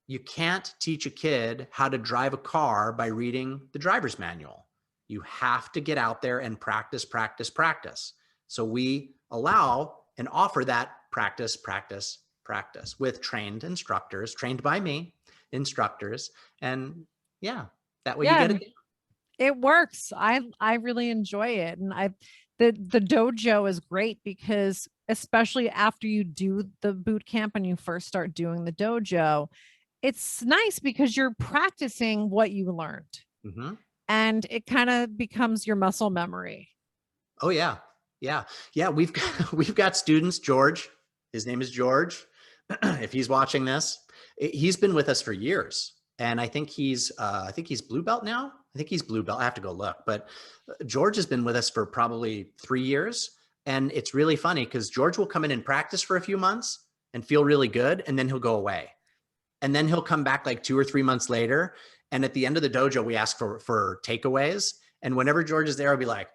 You can't teach a kid how to drive a car by reading the driver's manual. You have to get out there and practice, practice, practice. So we allow and offer that practice, practice, practice with trained instructors, trained by me, instructors. And that way you get it. It works. I really enjoy it. And the dojo is great because especially after you do the boot camp and you first start doing the dojo, it's nice because you're practicing what you learned. Mm-hmm. And it kind of becomes your muscle memory. Oh yeah. We've got students, George, his name is George. If he's watching this, he's been with us for years. And I think he's blue belt now. I think he's blue belt. I have to go look, but George has been with us for probably 3 years. And it's really funny because George will come in and practice for a few months and feel really good. And then he'll go away. And then he'll come back like 2 or 3 months later. And at the end of the dojo, we ask for takeaways. And whenever George is there, I'll be like,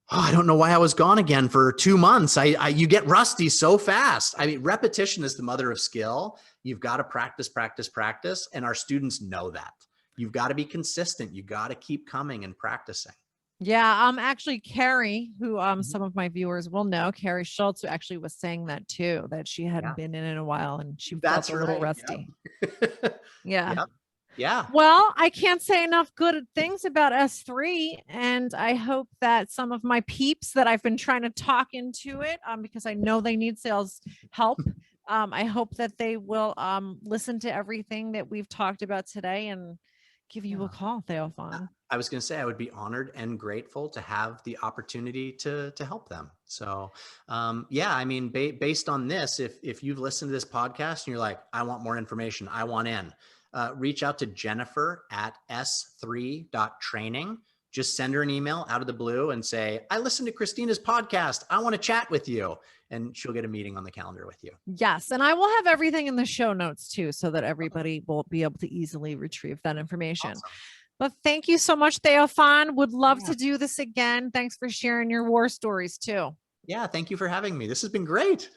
Oh, I don't know why I was gone again for 2 months. You get rusty so fast. I mean, repetition is the mother of skill. You've got to practice, practice, practice. And our students know that. You've got to be consistent. You got to keep coming and practicing. Yeah, actually Carrie, who some of my viewers will know, Carrie Schultz, who actually was saying that too, that she hadn't been in a while and she felt That's a little right. rusty. Yep. Yeah. Yep. Yeah. Well, I can't say enough good things about S3, and I hope that some of my peeps that I've been trying to talk into it, because I know they need sales help. I hope that they will listen to everything that we've talked about today and give you a call, Theophan. I was going to say I would be honored and grateful to have the opportunity to help them. So, yeah, I mean, based on this, if you've listened to this podcast and you're like, I want more information, I want in, reach out to Jennifer at s3.training. Just send her an email out of the blue and say, I listened to Christina's podcast. I want to chat with you. And she'll get a meeting on the calendar with you. Yes. And I will have everything in the show notes too, so that everybody will be able to easily retrieve that information. Awesome. But thank you so much, Theophan. Would love to do this again. Thanks for sharing your war stories too. Yeah. Thank you for having me. This has been great.